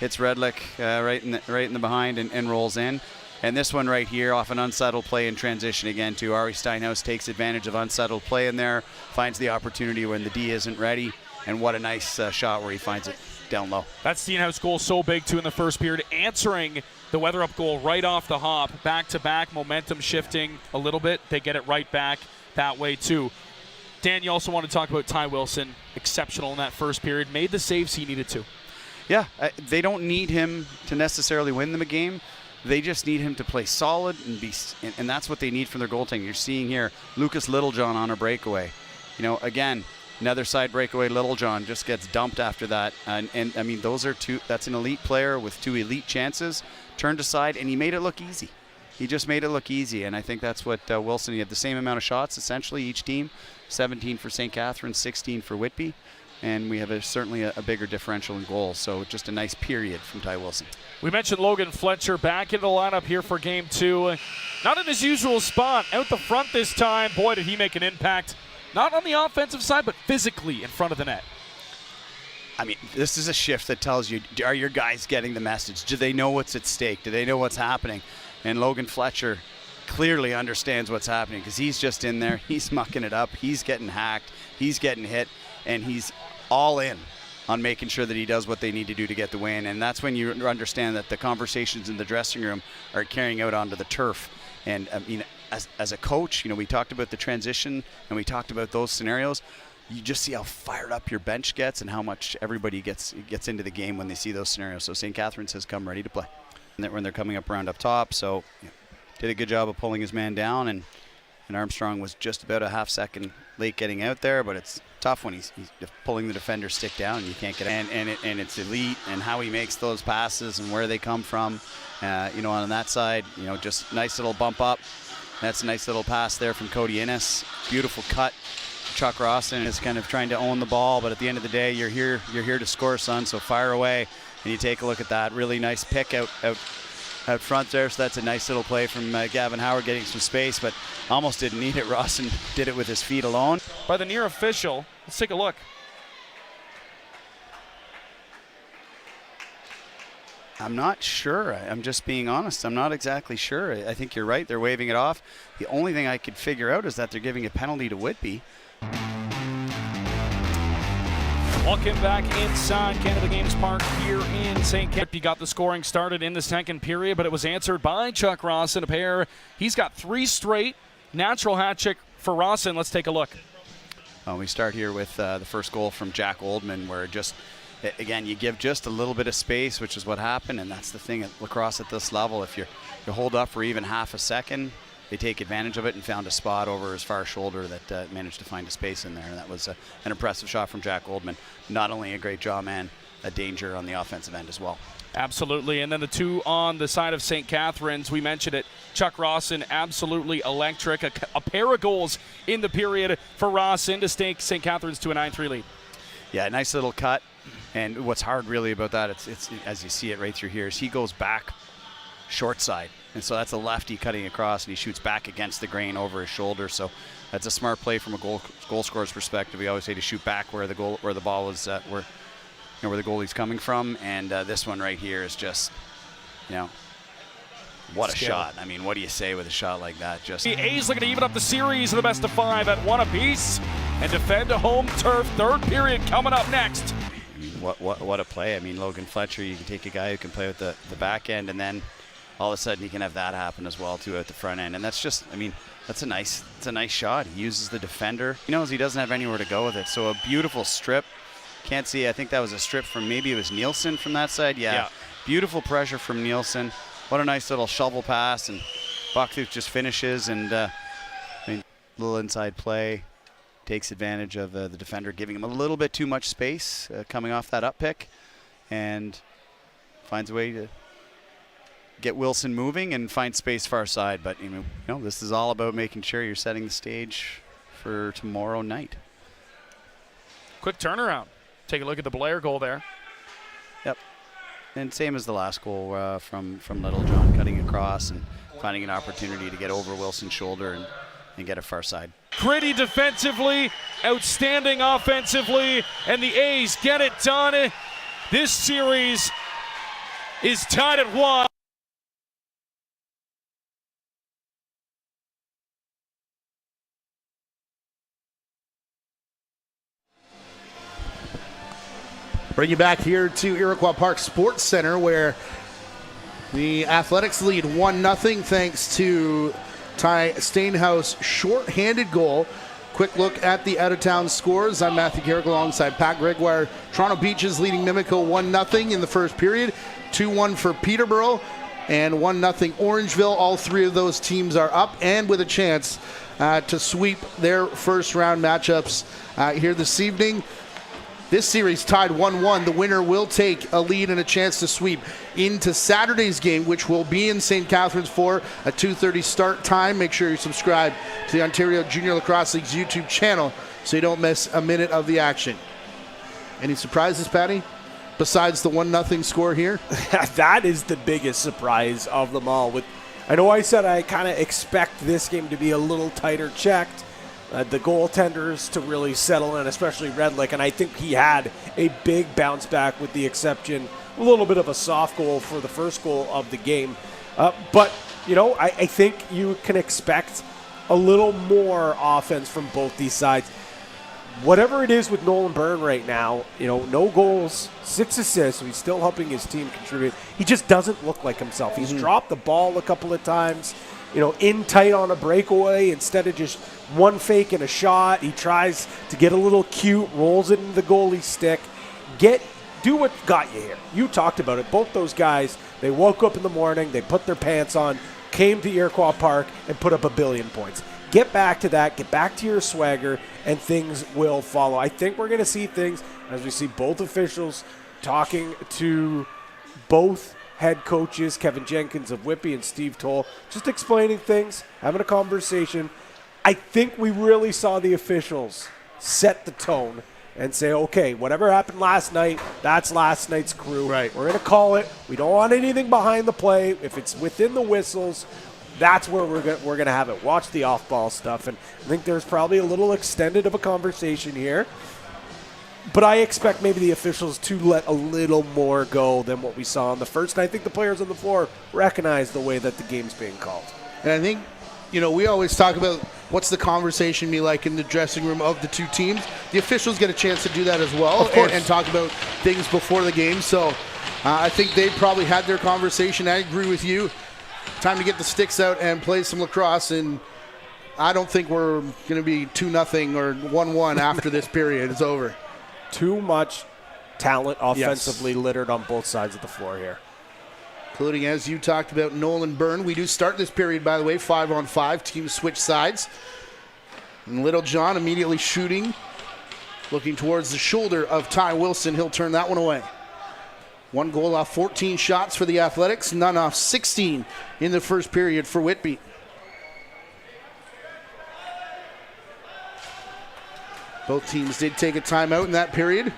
hits Redlick right in the behind, and rolls in. And this one right here, off an unsettled play in transition again to Ari Steinhaus, takes advantage of unsettled play in there, finds the opportunity when the D isn't ready, and what a nice shot where he finds it down low. That Steinhaus goal so big too in the first period, answering the Weatherup goal right off the hop, back-to-back, momentum shifting a little bit. They get it right back that way too. Dan, you also want to talk about Ty Wilson, exceptional in that first period, made the saves he needed to. Yeah, they don't need him to necessarily win them a game. They just need him to play solid and that's what they need from their goaltending. You're seeing here Lucas Littlejohn on a breakaway. You know, again, another side breakaway. Littlejohn just gets dumped after that, and I mean, those are two. That's an elite player with 2 elite chances. Turned aside, and he made it look easy. He just made it look easy, and I think that's what Wilson. He had the same amount of shots essentially each team. 17 for St. Catharines, 16 for Whitby, and we have certainly a bigger differential in goals. So just a nice period from Ty Wilson. We mentioned Logan Fletcher back in the lineup here for Game 2. Not in his usual spot, out the front this time. Boy, did he make an impact. Not on the offensive side, but physically in front of the net. I mean, this is a shift that tells you, are your guys getting the message? Do they know what's at stake? Do they know what's happening? And Logan Fletcher clearly understands what's happening because he's just in there. He's mucking it up. He's getting hacked. He's getting hit. And he's all in on making sure that he does what they need to do to get the win. And that's when you understand that the conversations in the dressing room are carrying out onto the turf. And, I mean, as a coach, you know, we talked about the transition and we talked about those scenarios. You just see how fired up your bench gets and how much everybody gets into the game when they see those scenarios. So St. Catharines has come ready to play. And when they're coming up around up top, so did a good job of pulling his man down, and Armstrong was just about a half second late getting out there, but it's tough when he's pulling the defender's stick down and you can't get out. And it's elite, and how he makes those passes and where they come from, you know, on that side, you know, just nice little bump up. That's a nice little pass there from Cody Innes. Beautiful cut. Chuck Rawson is kind of trying to own the ball, but at the end of the day, you're here to score, son, so fire away. And you take a look at that. Really nice pick out front there. So that's a nice little play from Gavin Howard getting some space, but almost didn't need it. Rawson did it with his feet alone. By the near official, let's take a look. I'm not sure. I'm just being honest. I'm not exactly sure. I think you're right. They're waving it off. The only thing I could figure out is that they're giving a penalty to Whitby. Welcome back inside Canada Games Park here in St. Catharines. He got the scoring started in the second period, but it was answered by Chuck Rawson, a pair. He's got 3 straight. Natural hat trick for Rawson. Let's take a look. We start here with the first goal from Jack Oldman, where just, again, you give just a little bit of space, which is what happened, and that's the thing at lacrosse at this level. If you hold up for even half a second, they take advantage of it and found a spot over his far shoulder that managed to find a space in there, and that was an impressive shot from Jack Oldman. Not only a great jaw man, a danger on the offensive end as well. Absolutely, and then the 2 on the side of St. Catharines, we mentioned it, Chuck Rawson, absolutely electric. A pair of goals in the period for Rawson to stake St. Catharines to a 9-3 lead. Yeah, nice little cut, and what's hard really about that, it's as you see it right through here, is he goes back short side. And so that's a lefty cutting across, and he shoots back against the grain over his shoulder. So that's a smart play from a goal scorer's perspective. We always say to shoot back where the ball is, where the goalie's coming from. And this one right here is just, what a shot. I mean, what do you say with a shot like that? Just the A's looking to even up the series in the best of 5 at 1 apiece and defend a home turf. Third period coming up next. I mean, what a play. I mean, Logan Fletcher, you can take a guy who can play with the back end, and then all of a sudden you can have that happen as well too at the front end. And that's just, I mean, it's a nice shot. He uses the defender. He knows he doesn't have anywhere to go with it. So a beautiful strip. Can't see, I think that was a strip from, maybe it was Nielsen from that side. Yeah. Beautiful pressure from Nielsen. What a nice little shovel pass, and Bucktooth just finishes, and little inside play. Takes advantage of the defender, giving him a little bit too much space coming off that up pick, and finds a way to get Wilson moving and find space far side. But this is all about making sure you're setting the stage for tomorrow night. Quick turnaround. Take a look at the Blair goal there. Yep. And same as the last goal from Littlejohn, cutting across and finding an opportunity to get over Wilson's shoulder and get it far side. Gritty defensively, outstanding offensively, and the A's get it done. This series is tied at 1. Bring you back here to Iroquois Park Sports Center, where the Athletics lead 1-0 thanks to Ty Stainhouse short-handed goal. Quick look at the out-of-town scores. I'm Matthew Carrick alongside Pat Gregoire. Toronto Beaches leading Mimico 1-0 in the first period. 2-1 for Peterborough and 1-0 Orangeville. All 3 of those teams are up and with a chance to sweep their first-round matchups here this evening. This series tied 1-1. The winner will take a lead and a chance to sweep into Saturday's game, which will be in St. Catharines for a 2:30 start time. Make sure you subscribe to the Ontario Junior Lacrosse League's YouTube channel so you don't miss a minute of the action. Any surprises, Patty, besides the 1-0 score here? That is the biggest surprise of them all. I know I said I kind of expect this game to be a little tighter checked. The goaltenders to really settle in, especially Redlick, and I think he had a big bounce back with the exception, a little bit of a soft goal for the first goal of the game. But I think you can expect a little more offense from both these sides. Whatever it is with Nolan Byrne right now, no goals, 6 assists, so he's still helping his team contribute. He just doesn't look like himself. He's dropped the ball a couple of times, in tight on a breakaway instead of just one fake and a shot. He tries to get a little cute, rolls it into the goalie's stick. Do what got you here. You talked about it. Both those guys, they woke up in the morning, they put their pants on, came to Iroquois Park, and put up 1 billion points. Get back to that, get back to your swagger, and things will follow. I think we're going to see things as we see both officials talking to both head coaches, Kevin Jenkins of Whitby and Steve Toll, just explaining things, having a conversation. I think we really saw the officials set the tone and say, okay, whatever happened last night, that's last night's crew. Right. We're going to call it. We don't want anything behind the play. If it's within the whistles, that's where we're going to have it. Watch the off-ball stuff. And I think there's probably a little extended of a conversation here. But I expect maybe the officials to let a little more go than what we saw on the first. And I think the players on the floor recognize the way that the game's being called. And I think, we always talk about what's the conversation be like in the dressing room of the two teams. The officials get a chance to do that as well, Of course. and talk about things before the game. So I think they probably had their conversation. I agree with you. Time to get the sticks out and play some lacrosse. And I don't think we're going to be 2-0 or 1-1 after this period is over. Too much talent offensively littered on both sides of the floor here. Including, as you talked about, Nolan Byrne. We do start this period, by the way, 5-on-5. Teams switch sides. And Little John immediately shooting, looking towards the shoulder of Ty Wilson. He'll turn that one away. 1 goal off 14 shots for the Athletics. None off 16 in the first period for Whitby. Both teams did take a timeout in that period.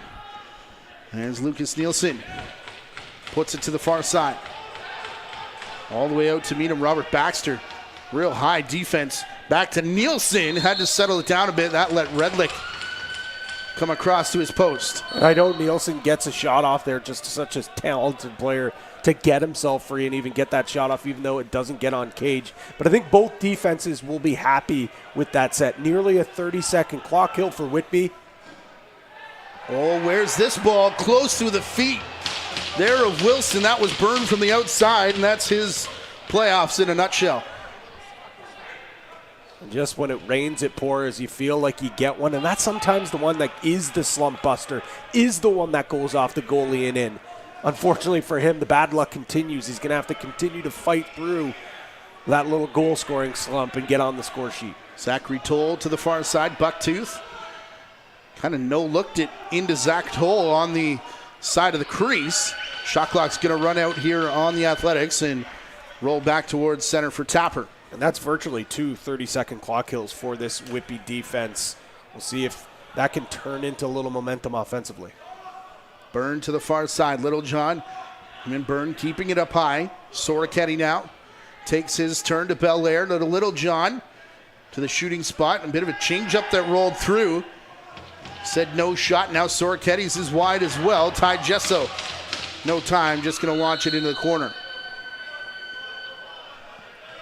As Lucas Nielsen puts it to the far side. All the way out to meet him, Robert Baxter. Real high defense. Back to Nielsen. Had to settle it down a bit. That let Redlick come across to his post. I know Nielsen gets a shot off there, just such a talented player to get himself free and even get that shot off, even though it doesn't get on cage. But I think both defenses will be happy with that set. Nearly a 30-second clock kill for Whitby. Oh, where's this ball? Close to the feet there of Wilson. That was burned from the outside, and that's his playoffs in a nutshell. And just when it rains, it pours. You feel like you get one, and that's sometimes the one that is the slump buster, is the one that goes off the goalie and in. Unfortunately for him, the bad luck continues. He's going to have to continue to fight through that little goal-scoring slump and get on the score sheet. Zachary Toll to the far side, Bucktooth. Kind of no-looked it into Zach Toll on the side of the crease. Shot clock's going to run out here on the Athletics and roll back towards center for Tapper. And that's virtually 2 30-second clock kills for this Whitby defense. We'll see if that can turn into a little momentum offensively. Byrne to the far side. Little John. And Byrne keeping it up high. Soroketti now takes his turn to Belair to Little John to the shooting spot. A bit of a change-up that rolled through. Said no shot. Now Soroketti's is wide as well. Ty Gesso. No time. Just going to launch it into the corner.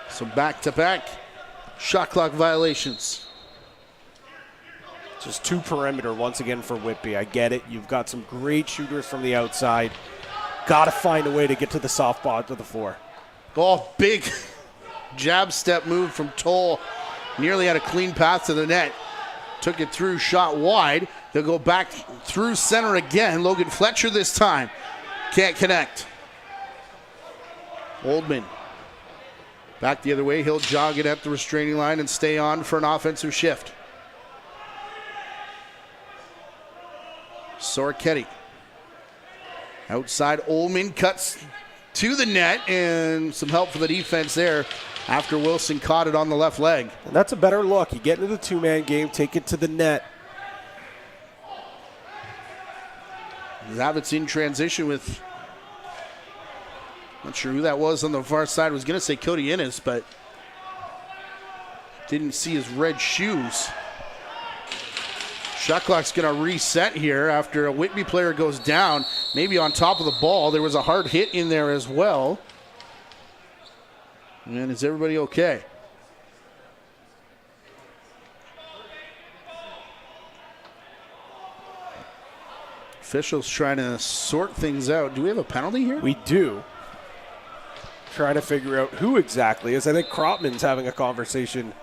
So back-to-back shot clock violations. Just 2 perimeter once again for Whitby. I get it. You've got some great shooters from the outside. Got to find a way to get to the soft spot to the floor. Oh, big jab step move from Toll. Nearly had a clean path to the net. Took it through, shot wide. They'll go back through center again. Logan Fletcher this time. Can't connect. Oldman. Back the other way. He'll jog it at the restraining line and stay on for an offensive shift. Soroketti. Outside, Ullman cuts to the net, and some help for the defense there after Wilson caught it on the left leg. And that's a better look. You get into the 2-man game, take it to the net. Zavitz in transition with, not sure who that was on the far side. I was going to say Cody Innes, but didn't see his red shoes. Shot clock's going to reset here after a Whitby player goes down, maybe on top of the ball. There was a hard hit in there as well. And is everybody okay? Officials trying to sort things out. Do we have a penalty here? We do. Trying to figure out who exactly is. I think Krotman's having a conversation.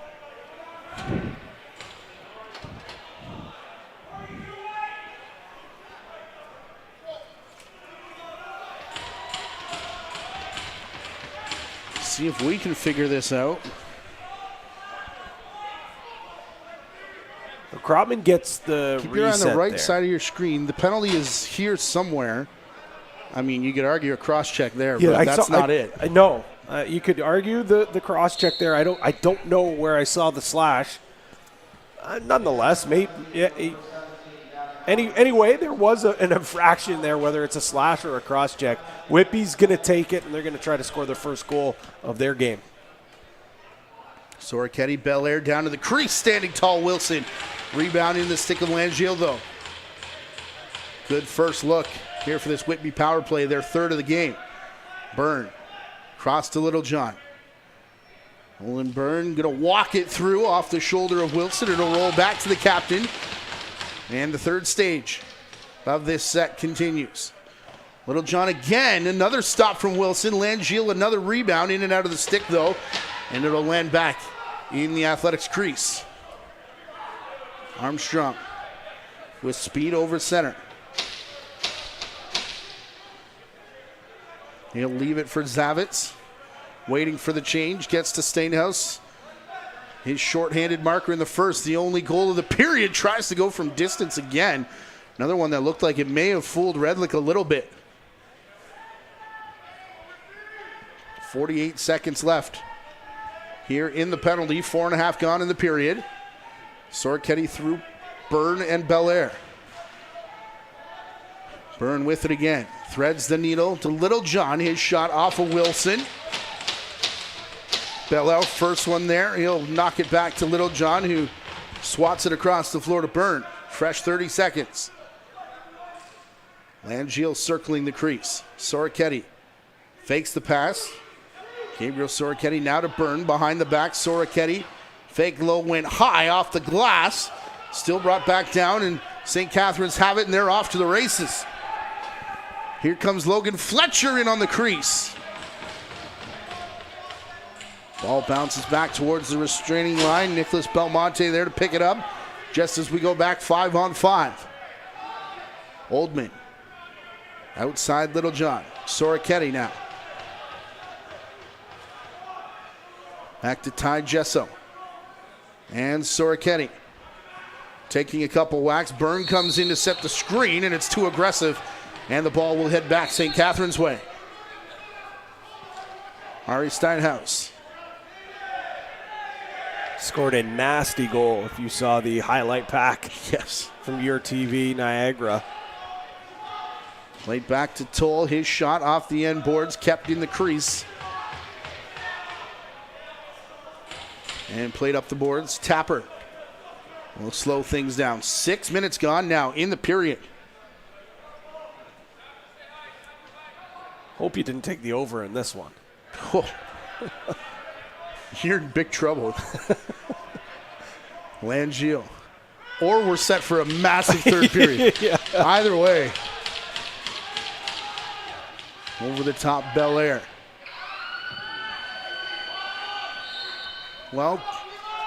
See if we can figure this out. Krotman gets the Keep your eye on the reset right there. side of your screen. The penalty is here somewhere. I mean, you could argue a cross check there, but that's not it. I know. You could argue the cross check there. I don't know where I saw the slash. Nonetheless, maybe. Yeah, anyway, there was an infraction there, whether it's a slash or a cross check. Whitby's going to take it, and they're going to try to score their first goal of their game. Soroketti, Belair down to the crease, standing tall Wilson. Rebound in the stick of Langille, though. Good first look here for this Whitby power play, their third of the game. Byrne, cross to Littlejohn. Olin Byrne going to walk it through off the shoulder of Wilson. It'll roll back to the captain. And the third stage of this set continues. Littlejohn again, another stop from Wilson. Langeal, another rebound in and out of the stick though. And it'll land back in the Athletics crease. Armstrong with speed over center. He'll leave it for Zavitz. Waiting for the change. Gets to Steinhaus. His shorthanded marker in the first. The only goal of the period. Tries to go from distance again. Another one that looked like it may have fooled Redlick a little bit. 48 seconds left here in the penalty. 4.5 gone in the period. Soroketti through Byrne and Belair. Byrne with it again. Threads the needle to Littlejohn. His shot off of Wilson. Belair, first one there. He'll knock it back to Littlejohn, who swats it across the floor to Byrne. Fresh 30 seconds. Langeal circling the crease. Soroketti fakes the pass. Gabriel Soroketti now to Byrne. Behind the back, Soroketti. Fake low, went high off the glass. Still brought back down, and St. Catharines have it, and they're off to the races. Here comes Logan Fletcher in on the crease. Ball bounces back towards the restraining line. Nicholas Belmonte there to pick it up just as we go back 5-on-5. Oldman outside Littlejohn. Soroketti now. Back to Ty Gesso. And Soroketti taking a couple whacks. Byrne comes in to set the screen, and it's too aggressive. And the ball will head back St. Catharines' way. Ari Steinhaus. Scored a nasty goal if you saw the highlight pack. Yes. From your TV, Niagara. Played back to Toll. His shot off the end boards, kept in the crease. And played up the boards. Tapper will slow things down. 6 minutes gone now in the period. Hope you didn't take the over in this one. Oh. You're in big trouble. Langeal. Or we're set for a massive third period. Yeah. Either way. Over the top, Belair. Well,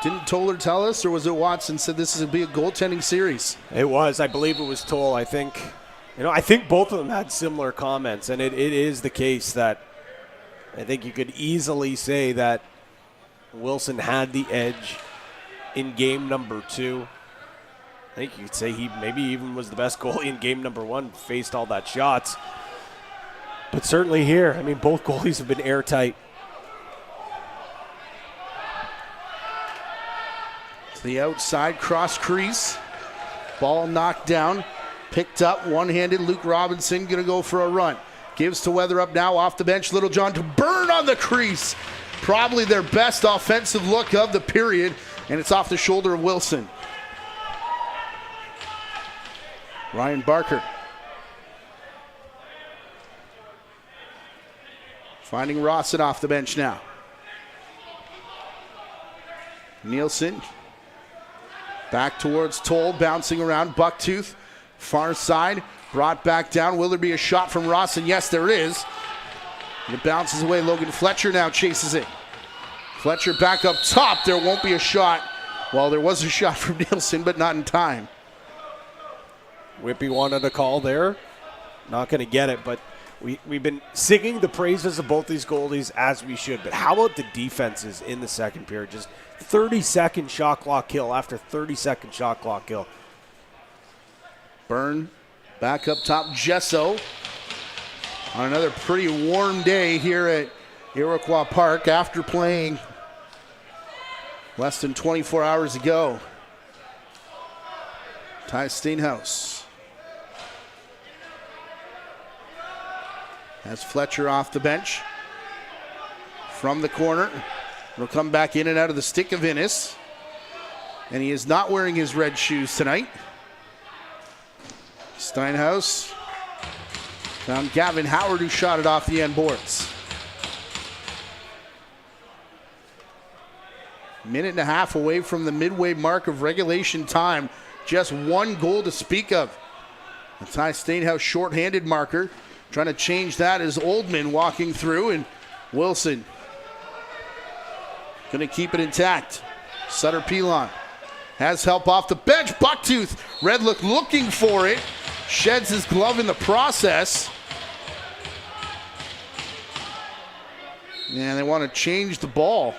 didn't Toller tell us, or was it Watson said this is going to be a goaltending series? It was. I believe it was Toll. I think both of them had similar comments, and it is the case that I think you could easily say that Wilson had the edge in game number 2. I think you could say he maybe even was the best goalie in game number 1, faced all that shots. But certainly here, I mean, both goalies have been airtight. To the outside, cross crease. Ball knocked down. Picked up, one-handed. Luke Robinson going to go for a run. Gives to Weatherup now off the bench. Littlejohn to Byrne on the crease. Probably their best offensive look of the period, and it's off the shoulder of Wilson. Ryan Barker. Finding Rawson off the bench now. Nielsen. Back towards Toll, bouncing around. Bucktooth. Far side, brought back down. Will there be a shot from Rawson? Yes, there is. And it bounces away. Logan Fletcher now chases it. Fletcher back up top. There won't be a shot. Well, there was a shot from Nielsen, but not in time. Whitby wanted a call there. Not going to get it, but we've been singing the praises of both these goalies as we should. But how about the defenses in the second period? Just 30-second shot clock kill after 30-second shot clock kill. Byrne back up top. Gesso on another pretty warm day here at Iroquois Park after playing less than 24 hours ago. Ty Steinhaus has Fletcher off the bench from the corner. It'll come back in and out of the stick of Innes. And he is not wearing his red shoes tonight. Steinhaus found Gavin Howard, who shot it off the end boards. Minute and a half away from the midway mark of regulation time. Just one goal to speak of. The Ty Steinhaus shorthanded marker. Trying to change that is Oldman walking through, and Wilson going to keep it intact. Sutter Pilon has help off the bench. Bucktooth, Redlick looking for it. Sheds his glove in the process. And they want to change the ball.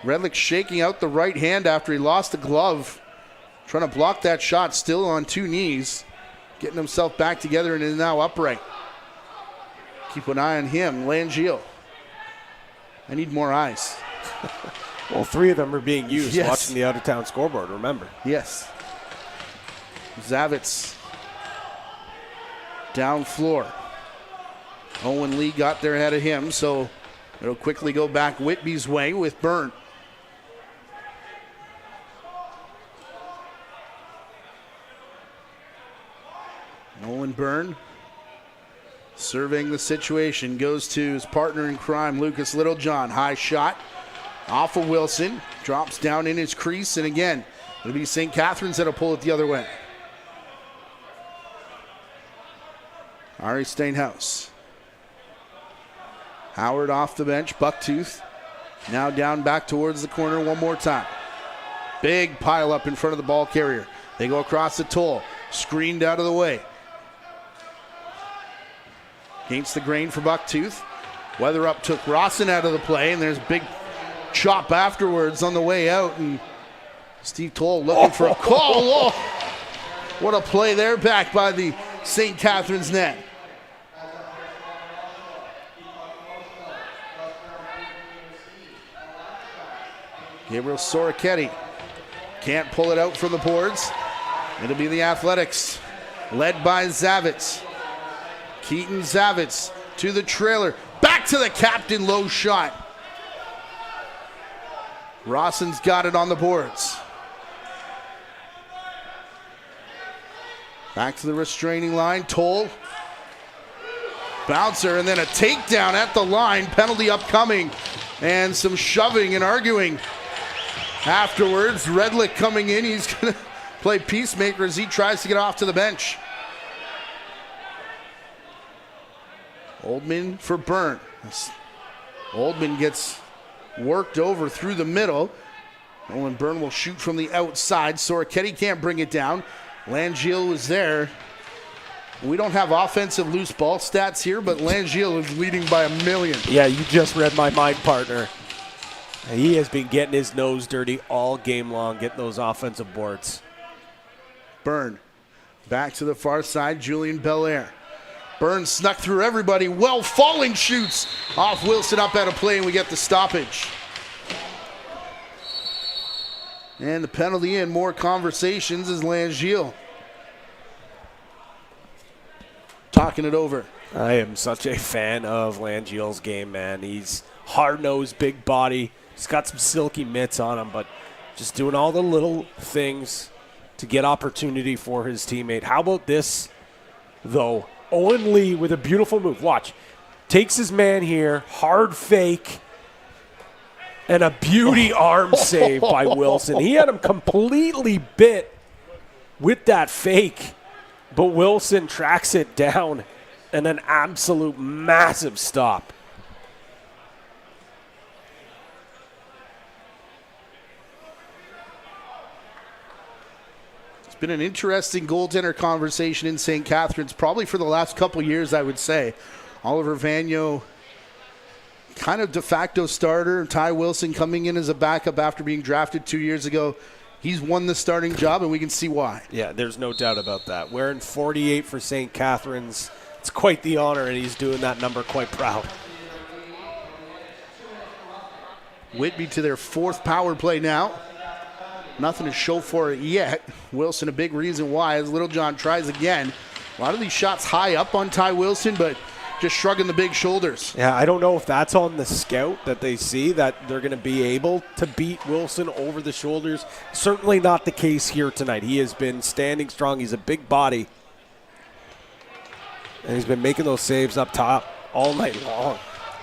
Redlick shaking out the right hand after he lost the glove. Trying to block that shot, still on two knees. Getting himself back together and is now upright. Keep an eye on him, Langiel. I need more eyes. Well, 3 of them are being used, Yes. watching the out-of-town scoreboard, remember. Yes. Zavitz down floor. Owen Lee got there ahead of him, so it'll quickly go back Whitby's way with Byrne. Nolan Byrne surveying the situation, goes to his partner in crime, Lucas Littlejohn. High shot off of Wilson, drops down in his crease, and again, it'll be St. Catharines that'll pull it the other way. Ari Steinhaus. Howard off the bench, Bucktooth now down back towards the corner one more time. Big pile up in front of the ball carrier. They go across the toll, screened out of the way. Against the grain for Bucktooth. Weatherup took Rawson out of the play, and there's a big chop afterwards on the way out, and Steve Toll looking for a call. Oh, what a play there, back by the St. Catharines net. Gabriel Soroketti can't pull it out from the boards. It'll be the Athletics, led by Zavitz. Keaton Zavitz to the trailer. Back to the captain, low shot. Rawson's got it on the boards. Back to the restraining line. Toll. Bouncer, and then a takedown at the line. Penalty upcoming. And some shoving and arguing afterwards. Redlick coming in. He's going to play peacemaker as he tries to get off to the bench. Oldman for Byrne. Oldman gets worked over through the middle. Nolan Byrne will shoot from the outside. Soroketti can't bring it down. Langiel was there. We don't have offensive loose ball stats here, but Langiel is leading by a million. Yeah, you just read my mind, partner. He has been getting his nose dirty all game long, getting those offensive boards. Byrne back to the far side. Julian Belair. Byrne snuck through everybody. Well, falling shoots off Wilson up out of play, and we get the stoppage. And the penalty and more conversations is Langiel talking it over. I am such a fan of Langiel's game, man. He's hard-nosed, big body. He's got some silky mitts on him, but just doing all the little things to get opportunity for his teammate. How about this, though? Owen Lee with a beautiful move. Watch. Takes his man here. Hard fake. And a beauty arm save by Wilson. He had him completely bit with that fake. But Wilson tracks it down. And an absolute massive stop. Been an interesting goaltender conversation in St. Catharines, probably for the last couple years, I would say. Oliver Vagno, kind of de facto starter. Ty Wilson coming in as a backup after being drafted 2 years ago. He's won the starting job, and we can see why. Yeah, there's no doubt about that. Wearing 48 for St. Catharines. It's quite the honor, and he's doing that number quite proud. Whitby to their 4th power play now. Nothing to show for it yet. Wilson, a big reason why, as Littlejohn tries again. A lot of these shots high up on Ty Wilson, but just shrugging the big shoulders. Yeah, I don't know if that's on the scout that they see, that they're going to be able to beat Wilson over the shoulders. Certainly not the case here tonight. He has been standing strong. He's a big body. And he's been making those saves up top all night long.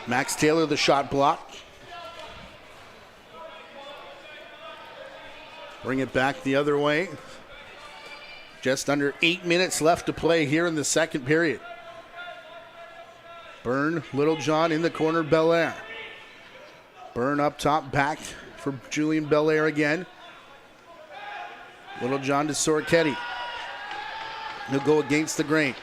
Max Taylor, the shot block. Bring it back the other way. Just under 8 minutes left to play here in the second period. Byrne, Littlejohn in the corner, Belair. Byrne up top, back for Julian Belair again. Littlejohn to Sorchetti. He'll go against the grain.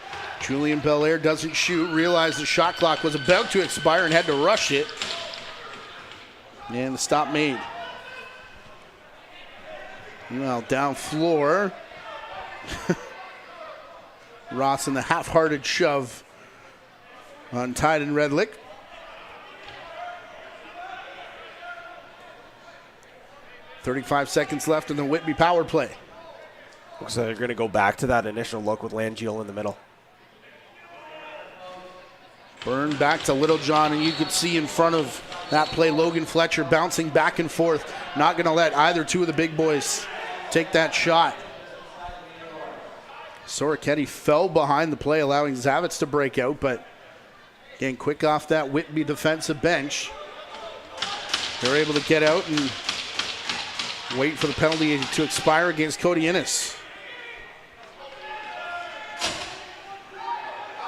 Julian Belair doesn't shoot, realized the shot clock was about to expire and had to rush it. And the stop made. Well, down floor. Ross in the half-hearted shove on Tyden Redlick. .35 seconds left in the Whitby power play. Looks like they're going to go back to that initial look with Langeal in the middle. Byrne back to Littlejohn, and you could see in front of that play Logan Fletcher bouncing back and forth. Not going to let either two of the big boys take that shot. Sorchetti fell behind the play, allowing Zavitz to break out, but again, quick off that Whitby defensive bench. They're able to get out and wait for the penalty to expire against Cody Innes.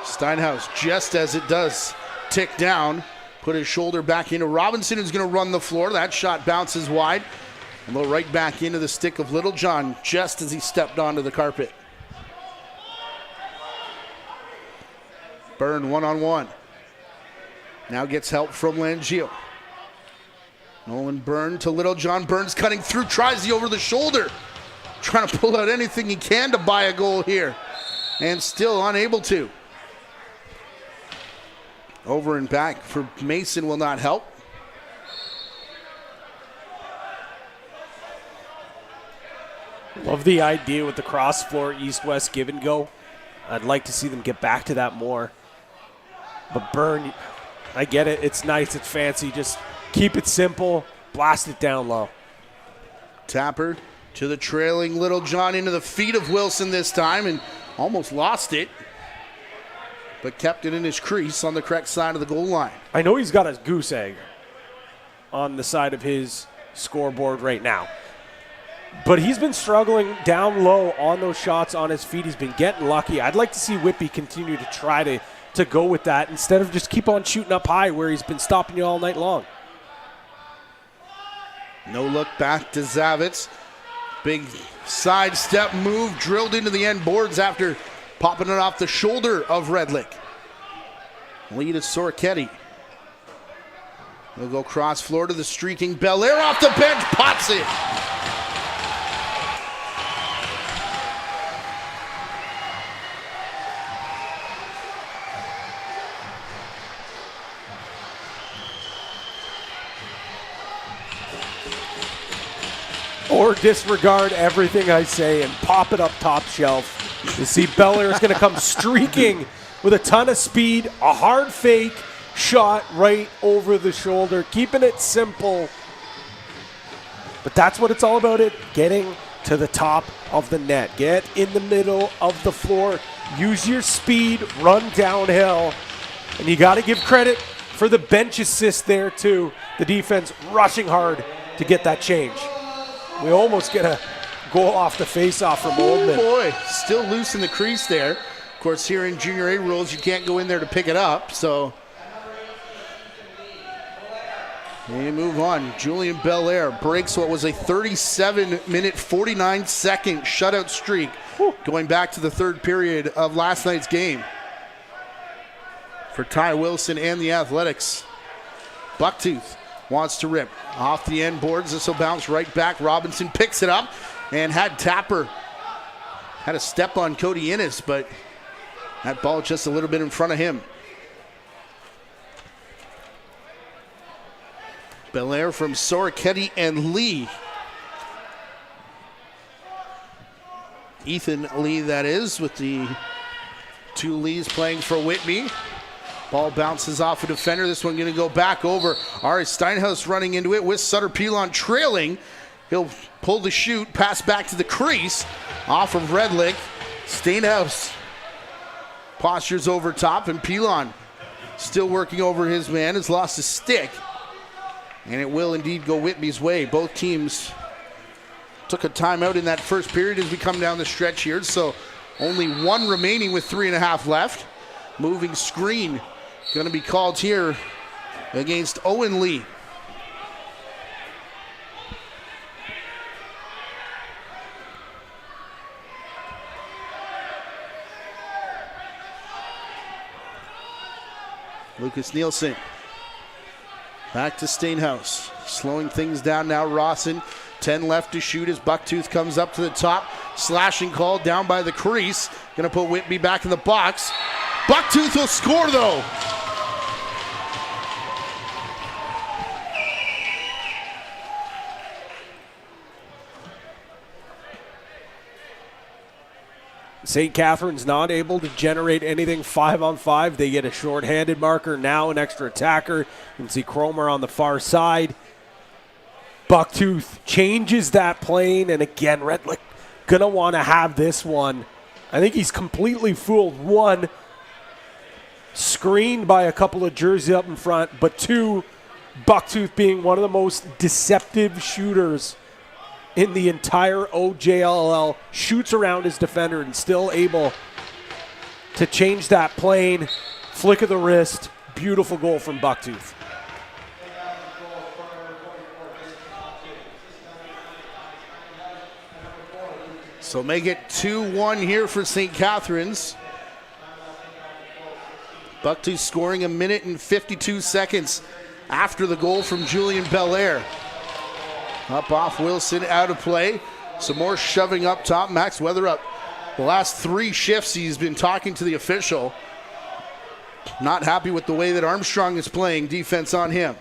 Steinhaus, just as it does tick down, put his shoulder back into Robinson, who's going to run the floor. That shot bounces wide and go right back into the stick of Littlejohn just as he stepped onto the carpet. Byrne one-on-one. Now gets help from Langeal. Nolan Byrne to Littlejohn. Byrne's cutting through, tries the over the shoulder. Trying to pull out anything he can to buy a goal here. And still unable to. Over and back for Mason will not help. Love the idea with the cross floor east-west give and go. I'd like to see them get back to that more. But Byrne, I get it. It's nice. It's fancy. Just keep it simple. Blast it down low. Tapper to the trailing Littlejohn into the feet of Wilson this time and almost lost it. But kept it in his crease on the correct side of the goal line. I know he's got a goose egg on the side of his scoreboard right now. But he's been struggling down low on those shots on his feet. He's been getting lucky. I'd like to see Whitby continue to try to go with that instead of just keep on shooting up high where he's been stopping you all night long. No look back to Zavitz. Big sidestep move drilled into the end boards after popping it off the shoulder of Redlick. Lead is Sorchetti. He'll go cross floor to the streaking Belair off the bench, pots it. Or disregard everything I say and pop it up top shelf. You see Belair is going to come streaking with a ton of speed, a hard fake shot right over the shoulder, keeping it simple. But that's what it's all about, getting to the top of the net. Get in the middle of the floor, use your speed, run downhill. And you got to give credit for the bench assist there too. The defense rushing hard to get that change. We almost get a goal off the face-off from Oldman. Oh boy, still loose in the crease there. Of course, here in Junior A rules, you can't go in there to pick it up, so we move on. Julian Belair breaks what was a 37-minute, 49-second shutout streak, going back to the third period of last night's game. For Ty Wilson and the Athletics, Bucktooth wants to rip off the end boards. This will bounce right back. Robinson picks it up and had Tapper had a step on Cody Innes, but that ball just a little bit in front of him. Belair from Sorchetti and Lee. Ethan Lee, that is, with the two Lees playing for Whitby. Ball bounces off a defender. This one going to go back over. Ari Steinhaus running into it with Sutter Pilon trailing. He'll pull the shoot, pass back to the crease. Off of Redlick. Steinhaus Postures over top, and Pilon still working over his man, has lost his stick. And it will indeed go Whitby's way. Both teams took a timeout in that first period as we come down the stretch here. So only one remaining with 3.5 left. Moving screen going to be called here against Owen Lee. Lucas Nielsen back to Steinhaus, slowing things down now. Rawson, 10 left to shoot as Bucktooth comes up to the top. Slashing call down by the crease. Gonna put Whitby back in the box. Bucktooth will score though. St. Catharines not able to generate anything 5-on-5. They get a short-handed marker, now an extra attacker. You can see Cromer on the far side. Bucktooth changes that plane, and again, Redlick gonna want to have this one. I think he's completely fooled. One, screened by a couple of jerseys up in front, but two, Bucktooth being one of the most deceptive shooters in the entire OJLL, shoots around his defender and still able to change that plane. Flick of the wrist, beautiful goal from Bucktooth. So make it 2-1 here for St. Catharines. Bucktooth scoring 1 minute and 52 seconds after the goal from Julian Belair. Up off Wilson, out of play. Some more shoving up top. Max Weatherup, the last 3 shifts he's been talking to the official. Not happy with the way that Armstrong is playing. Defense on him.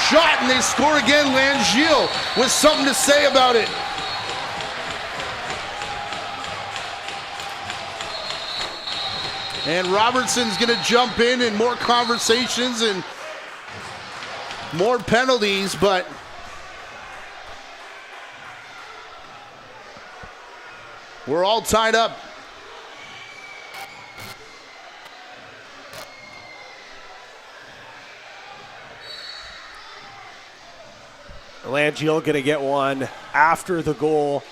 Shot, and they score again. Langeal with something to say about it. And Robertson's going to jump in, and more conversations and more penalties, but we're all tied up. Langeal going to get one after the goal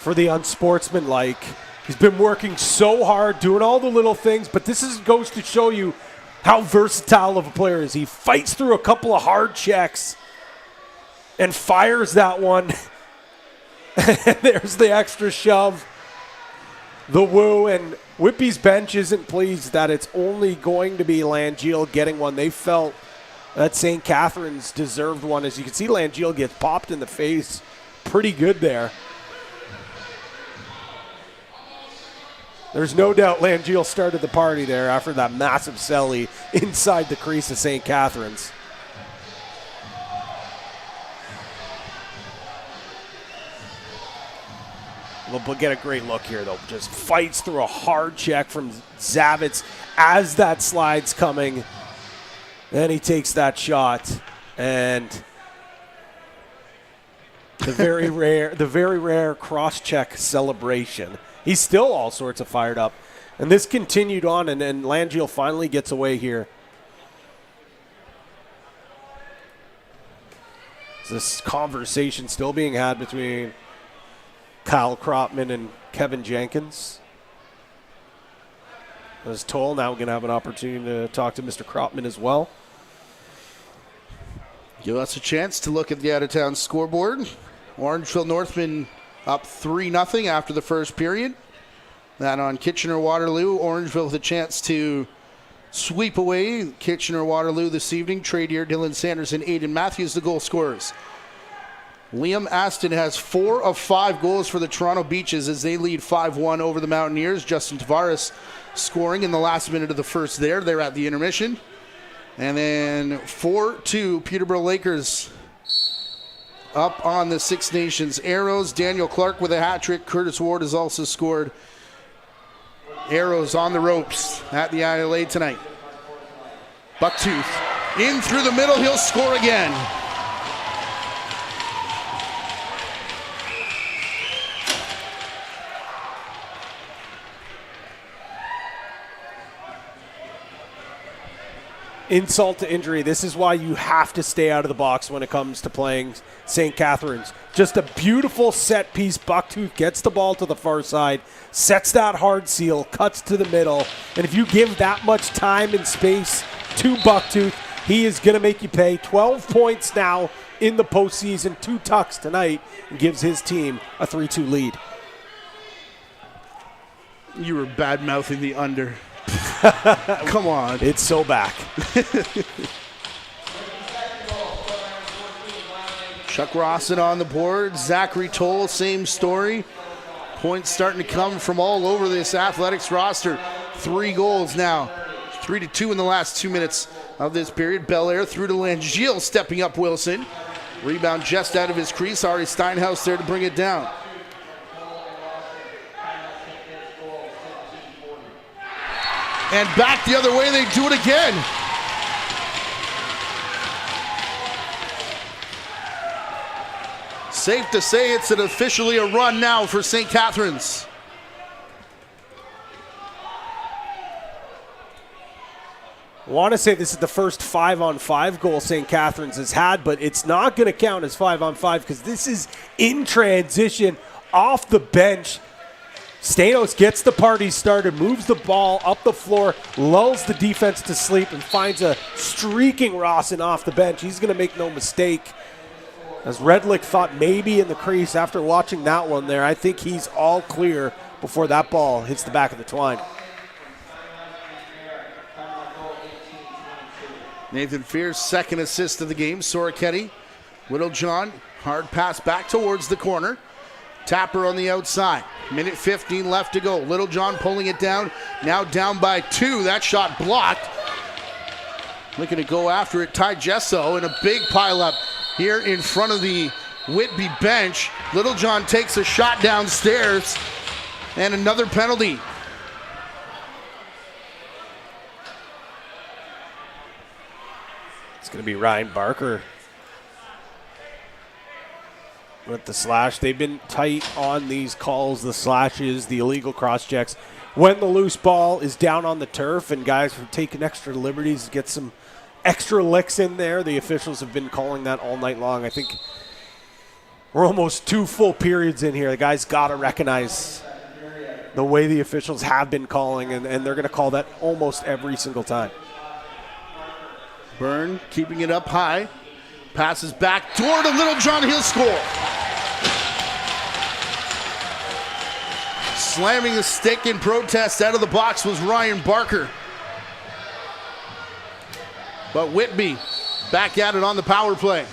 for the unsportsmanlike. He's been working so hard, doing all the little things, but this goes to show you how versatile of a player is. He fights through a couple of hard checks and fires that one. There's the extra shove, the woo, and Whitby's bench isn't pleased that it's only going to be Langeal getting one. They felt that St. Catharines deserved one. As you can see, Langeal gets popped in the face pretty good there. There's no doubt Langeal started the party there after that massive celly inside the crease of St. Catharines. We'll get a great look here, though. Just fights through a hard check from Zavitz as that slide's coming. Then he takes that shot, and the very rare cross-check celebration. He's still all sorts of fired up. And this continued on, and Langeal finally gets away here. This conversation still being had between Kyle Kropman and Kevin Jenkins. As Toll now going to have an opportunity to talk to Mr. Kropman as well. Give us a chance to look at the out-of-town scoreboard. Orangeville Northman up 3-0 after the first period. That on Kitchener-Waterloo. Orangeville with a chance to sweep away Kitchener-Waterloo this evening. Trey Deer, Dylan Sanderson, Aiden Matthews, the goal scorers. Liam Aston has 4 of 5 goals for the Toronto Beaches as they lead 5-1 over the Mountaineers. Justin Tavares scoring in the last minute of the first there. They're at the intermission. And then 4-2 Peterborough Lakers up on the Six Nations Arrows. Daniel Clark with a hat trick. Curtis Ward has also scored. Arrows on the ropes at the ILA tonight. Bucktooth in through the middle. He'll score again. insult to injury. This is why you have to stay out of the box when it comes to playing St. Catharines. Just a beautiful set piece. Bucktooth gets the ball to the far side, sets that hard seal, cuts to the middle. And if you give that much time and space to Bucktooth, he is going to make you pay. 12 points now in the postseason, 2 tucks tonight, and gives his team a 3-2 lead. You were bad-mouthing the under. Come on. It's so back. Chuck Rawson on the board. Zachary Toll, same story. Points starting to come from all over this athletics roster. 3 goals now. 3-2 in the last 2 minutes of this period. Belair through to Langiel, stepping up Wilson. Rebound just out of his crease. Ari Steinhaus there to bring it down. And back the other way, they do it again. Safe to say it's officially a run now for St. Catharines. I want to say this is the first 5-on-5 goal St. Catharines has had, but it's not going to count as 5-on-5 because this is in transition off the bench. Stanos gets the party started, moves the ball up the floor, lulls the defense to sleep, and finds a streaking Rawson off the bench. He's going to make no mistake. As Redlick thought maybe in the crease after watching that one there, I think he's all clear before that ball hits the back of the twine. Nathan Fear's second assist of the game. Soroketti, Littlejohn, hard pass back towards the corner. Tapper on the outside. Minute 15 left to go. Littlejohn pulling it down. Now down by 2. That shot blocked. Looking to go after it. Ty Gesso in a big pileup here in front of the Whitby bench. Littlejohn takes a shot downstairs. And another penalty. It's going to be Ryan Barker with the slash. They've been tight on these calls, the slashes, the illegal cross checks. When the loose ball is down on the turf and guys are taking extra liberties to get some extra licks in there, the officials have been calling that all night long. I think we're almost 2 full periods in here. The guys got to recognize the way the officials have been calling, and they're going to call that almost every single time. Byrne keeping it up high. Passes back door to Littlejohn. He'll score. Slamming the stick in protest out of the box was Ryan Barker. But Whitby back at it on the power play.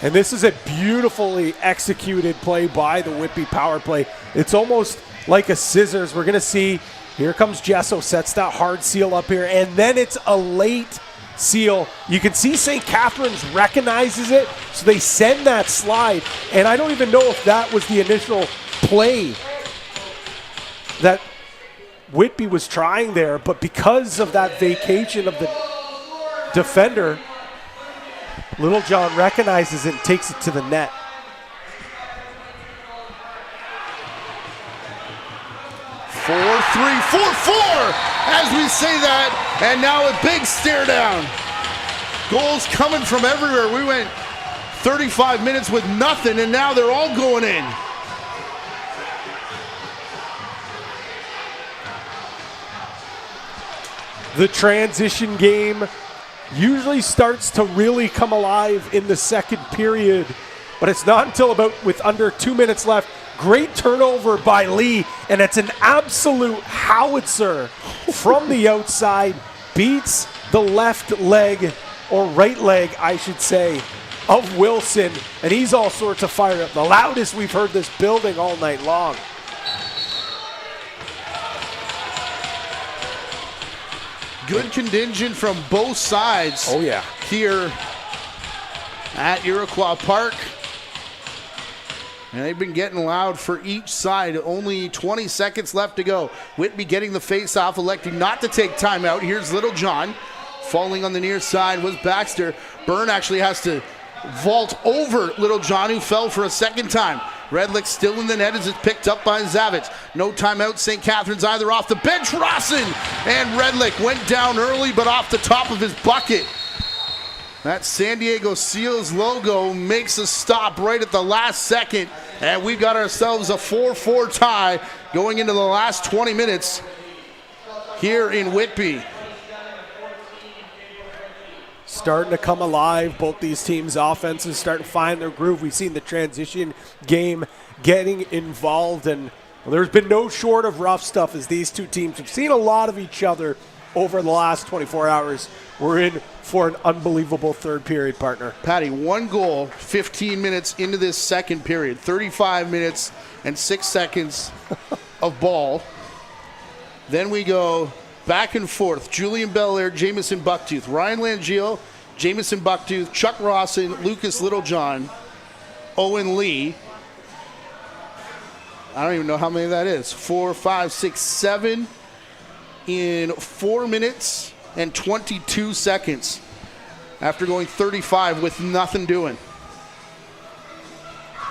And this is a beautifully executed play by the Whitby power play. It's almost like a scissors. We're going to see, here comes Gesso, sets that hard seal up here, and then it's a late seal. You can see St. Catharines recognizes it, so they send that slide. And I don't even know if that was the initial play that Whitby was trying there, but because of that vacation of the defender, Littlejohn recognizes it and takes it to the net. 4-3, 4-4 as we say that, and now a big stare down. Goals coming from everywhere. We went 35 minutes with nothing, and now they're all going in. The transition game usually starts to really come alive in the second period, but it's not until about with under 2 minutes left. Great turnover by Lee, and it's an absolute howitzer from the outside. Beats the left leg, or right leg, I should say, of Wilson, and he's all sorts of fired up. The loudest we've heard this building all night long. Good contingent from both sides. Oh, yeah. Here at Iroquois Park. And they've been getting loud for each side. Only 20 seconds left to go. Whitby getting the face-off, electing not to take timeout. Here's Littlejohn. Falling on the near side was Baxter. Byrne actually has to vault over Littlejohn, who fell for a second time. Redlick still in the net as it's picked up by Zavich. No timeout, St. Catharines either off the bench. Rawson and Redlick went down early, but off the top of his bucket. That San Diego Seals logo makes a stop right at the last second, and we've got ourselves a 4-4 tie going into the last 20 minutes here in Whitby. Starting to come alive. Both these teams' offenses starting to find their groove. We've seen the transition game getting involved, and there's been no short of rough stuff as these two teams have seen a lot of each other over the last 24 hours. We're in for an unbelievable third period, partner. Patty, 1 goal, 15 minutes into this second period. 35 minutes and 6 seconds of ball. Then we go back and forth. Julian Belair, Jamison Bucktooth, Ryan Langio, Jamison Bucktooth, Chuck Rawson, Lucas Littlejohn, Owen Lee. I don't even know how many that is. 4, 5, 6, 7 in 4 minutes and 22 seconds after going 35 with nothing doing.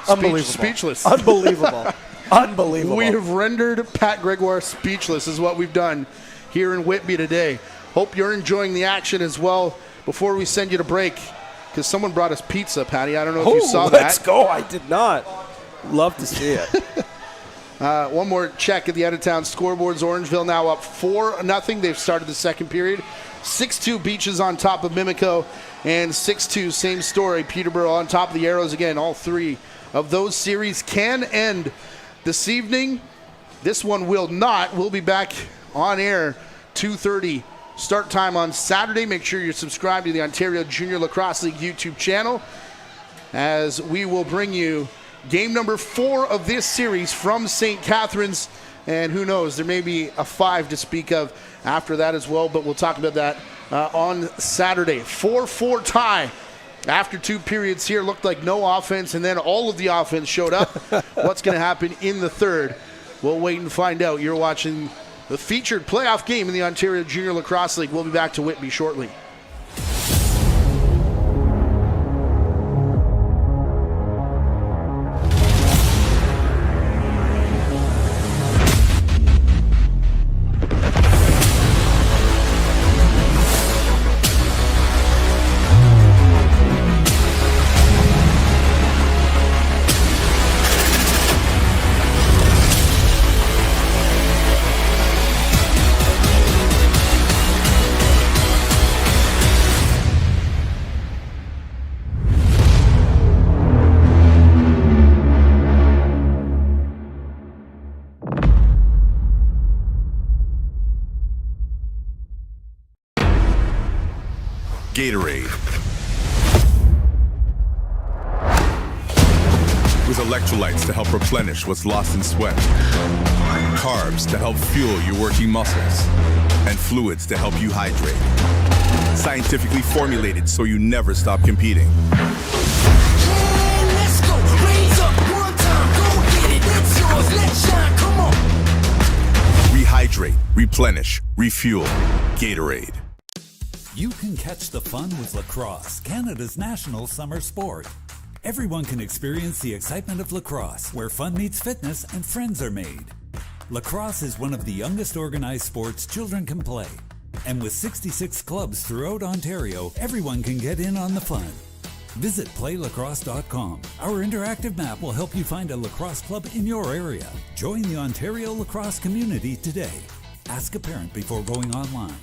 Unbelievable. Speechless. Unbelievable. Unbelievable. We have rendered Pat Gregoire speechless is what we've done here in Whitby today. Hope you're enjoying the action as well. Before we send you to break, because someone brought us pizza, Patty. I don't know if you saw that. Let's go. I did not. Love to see it. One more check at the out-of-town scoreboards. Orangeville now up 4-0. They've started the second period. 6-2 Beaches on top of Mimico, and 6-2, same story, Peterborough on top of the Arrows again. All 3 of those series can end this evening. This one will not. We'll be back on air 2:30 start time on Saturday. Make sure you're subscribed to the Ontario Junior Lacrosse League YouTube channel, as we will bring you game number 4 of this series from St. Catharines. And who knows, there may be a 5 to speak of after that as well, but we'll talk about that on Saturday. 4-4 tie after 2 periods here. Looked like no offense, and then all of the offense showed up. What's going to happen in the third? We'll wait and find out. You're watching the featured playoff game in the Ontario Junior Lacrosse League. We'll be back to Whitby shortly. Gatorade. With electrolytes to help replenish what's lost in sweat, carbs to help fuel your working muscles, and fluids to help you hydrate. Scientifically formulated so you never stop competing. Let's go, raise up one time, go get it, it's yours, let's shine, come on. Rehydrate, replenish, refuel. Gatorade. You can catch the fun with lacrosse, Canada's national summer sport. Everyone can experience the excitement of lacrosse, where fun meets fitness and friends are made. Lacrosse is one of the youngest organized sports children can play. And with 66 clubs throughout Ontario, everyone can get in on the fun. Visit playlacrosse.com. Our interactive map will help you find a lacrosse club in your area. Join the Ontario lacrosse community today. Ask a parent before going online.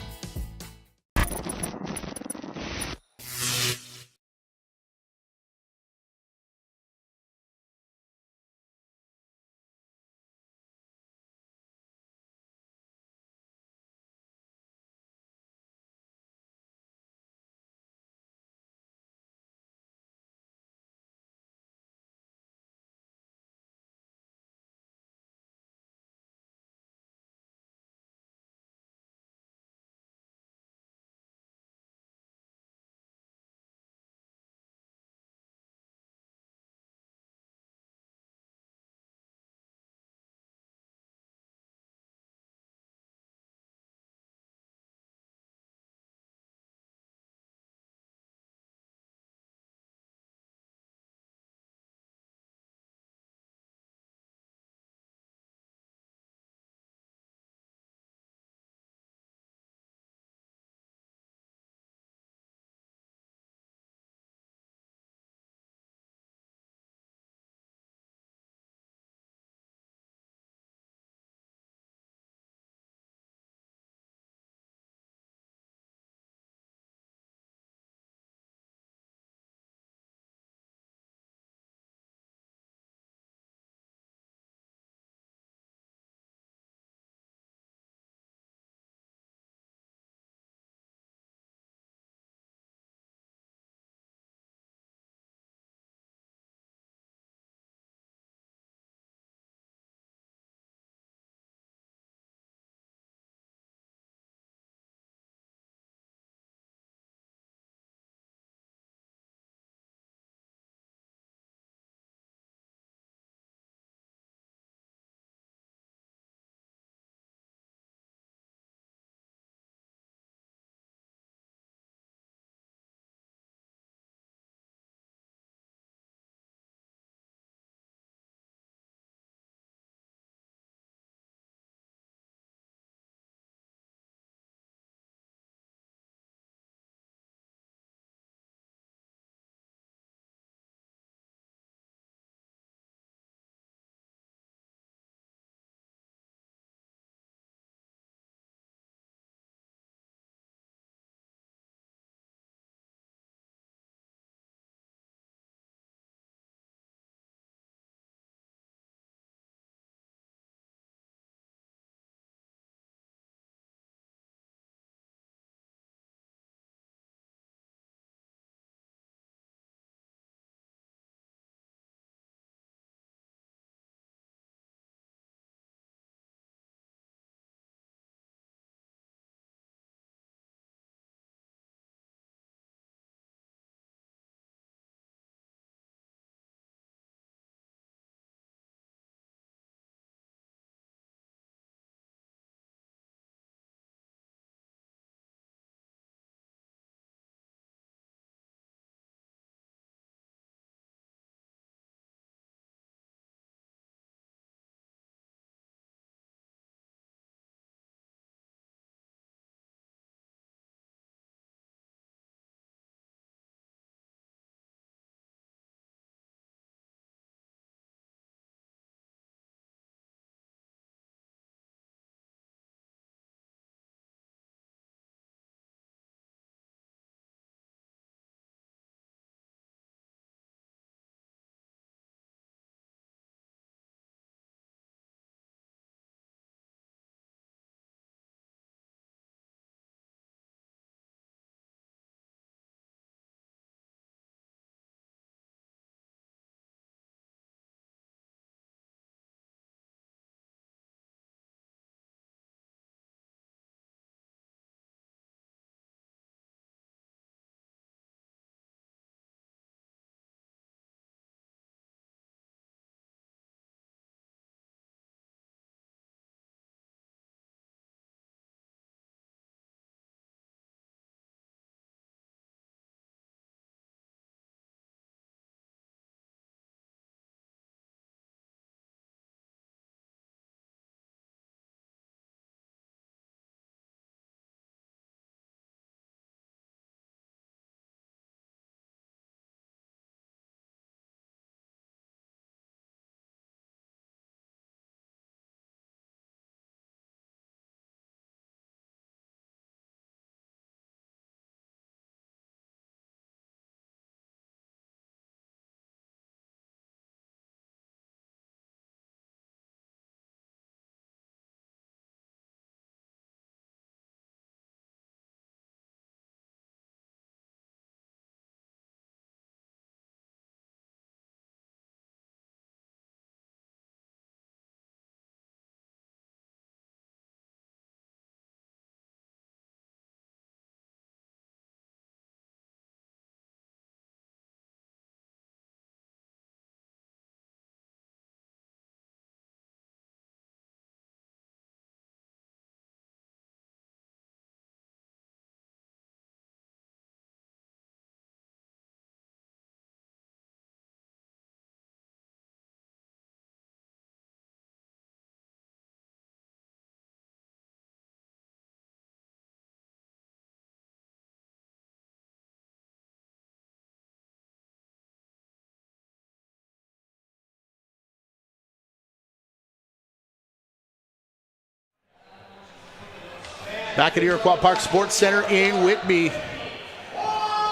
Back at Iroquois Park Sports Center in Whitby,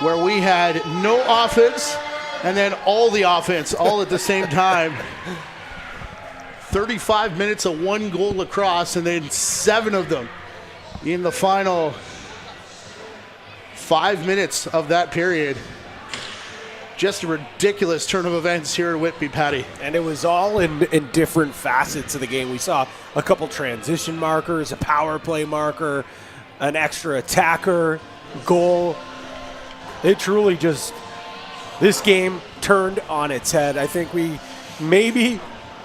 where we had no offense and then all the offense all at the same time. 35 minutes of 1-goal lacrosse, and then 7 of them in the final 5 minutes of that period. Just a ridiculous turn of events here at Whitby, Patty. And it was all in different facets of the game. We saw a couple transition markers, a power play marker, an extra attacker, goal. It truly just, this game turned on its head. I think we maybe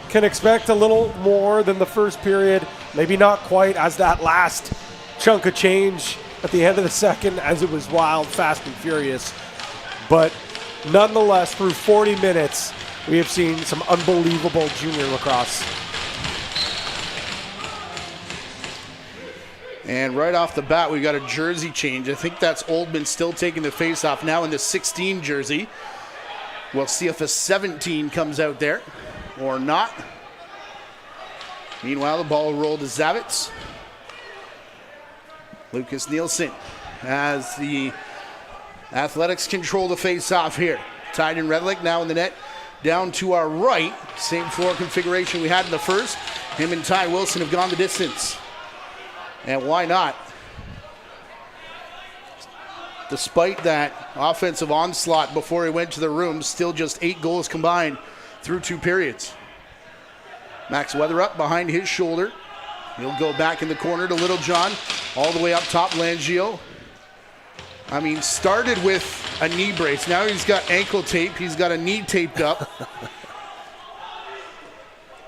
can expect a little more than the first period. Maybe not quite as that last chunk of change at the end of the second, as it was wild, fast, and furious. But nonetheless, through 40 minutes, we have seen some unbelievable junior lacrosse. And right off the bat, we got a jersey change. I think that's Oldman still taking the face-off now in the 16 jersey. We'll see if a 17 comes out there or not. Meanwhile, the ball rolled to Zavitz. Lucas Nielsen as the Athletics control the face-off here. Tied in Redlick now in the net. Down to our right. Same floor configuration we had in the first. Him and Ty Wilson have gone the distance. And why not? Despite that offensive onslaught before he went to the room, still just 8 goals combined through 2 periods. Max Weatherup behind his shoulder. He'll go back in the corner to Little John. All the way up top, Langio. I mean, started with a knee brace. Now he's got ankle tape. He's got a knee taped up.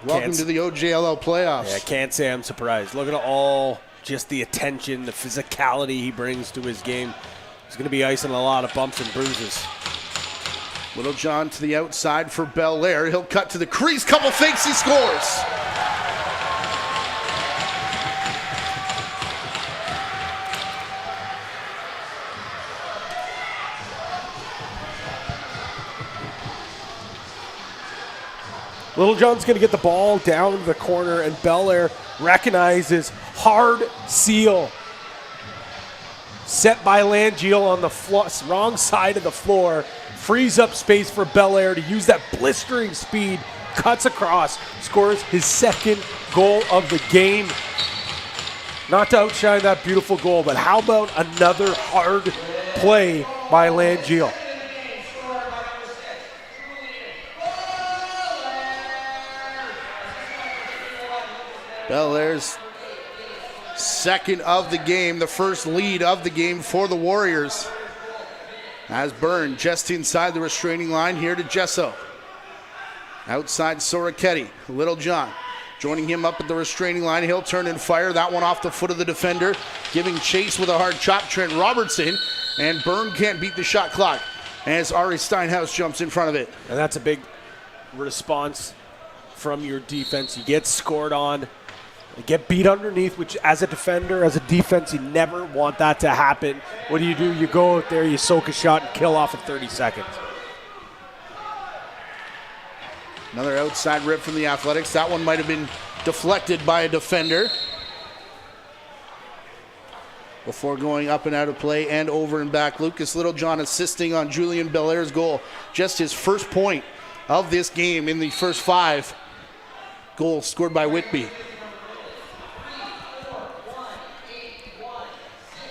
Welcome to the OJLL playoffs. Yeah, can't say I'm surprised. Look at all just the attention, the physicality he brings to his game. He's going to be icing a lot of bumps and bruises. Little John to the outside for Belair. He'll cut to the crease. Couple fakes. He scores. Little John's going to get the ball down to the corner, and Belair recognizes hard seal. Set by Langiel on the wrong side of the floor. Frees up space for Belair to use that blistering speed. Cuts across. Scores his 2nd goal of the game. Not to outshine that beautiful goal, but how about another hard play by Langiel? Belair's 2nd of the game, the first lead of the game for the Warriors. As Byrne just inside the restraining line here to Gesso. Outside Soroketti, Little John joining him up at the restraining line. He'll turn and fire. That one off the foot of the defender. Giving chase with a hard chop, Trent Robertson. And Byrne can't beat the shot clock as Ari Steinhaus jumps in front of it. And that's a big response from your defense. You get scored on. You get beat underneath, which as a defender, as a defense, you never want that to happen. What do? You go out there, you soak a shot and kill off in 30 seconds. Another outside rip from the Athletics. That one might have been deflected by a defender before going up and out of play and over and back. Lucas Littlejohn assisting on Julian Belair's goal. Just his first point of this game in the first 5 goals scored by Whitby.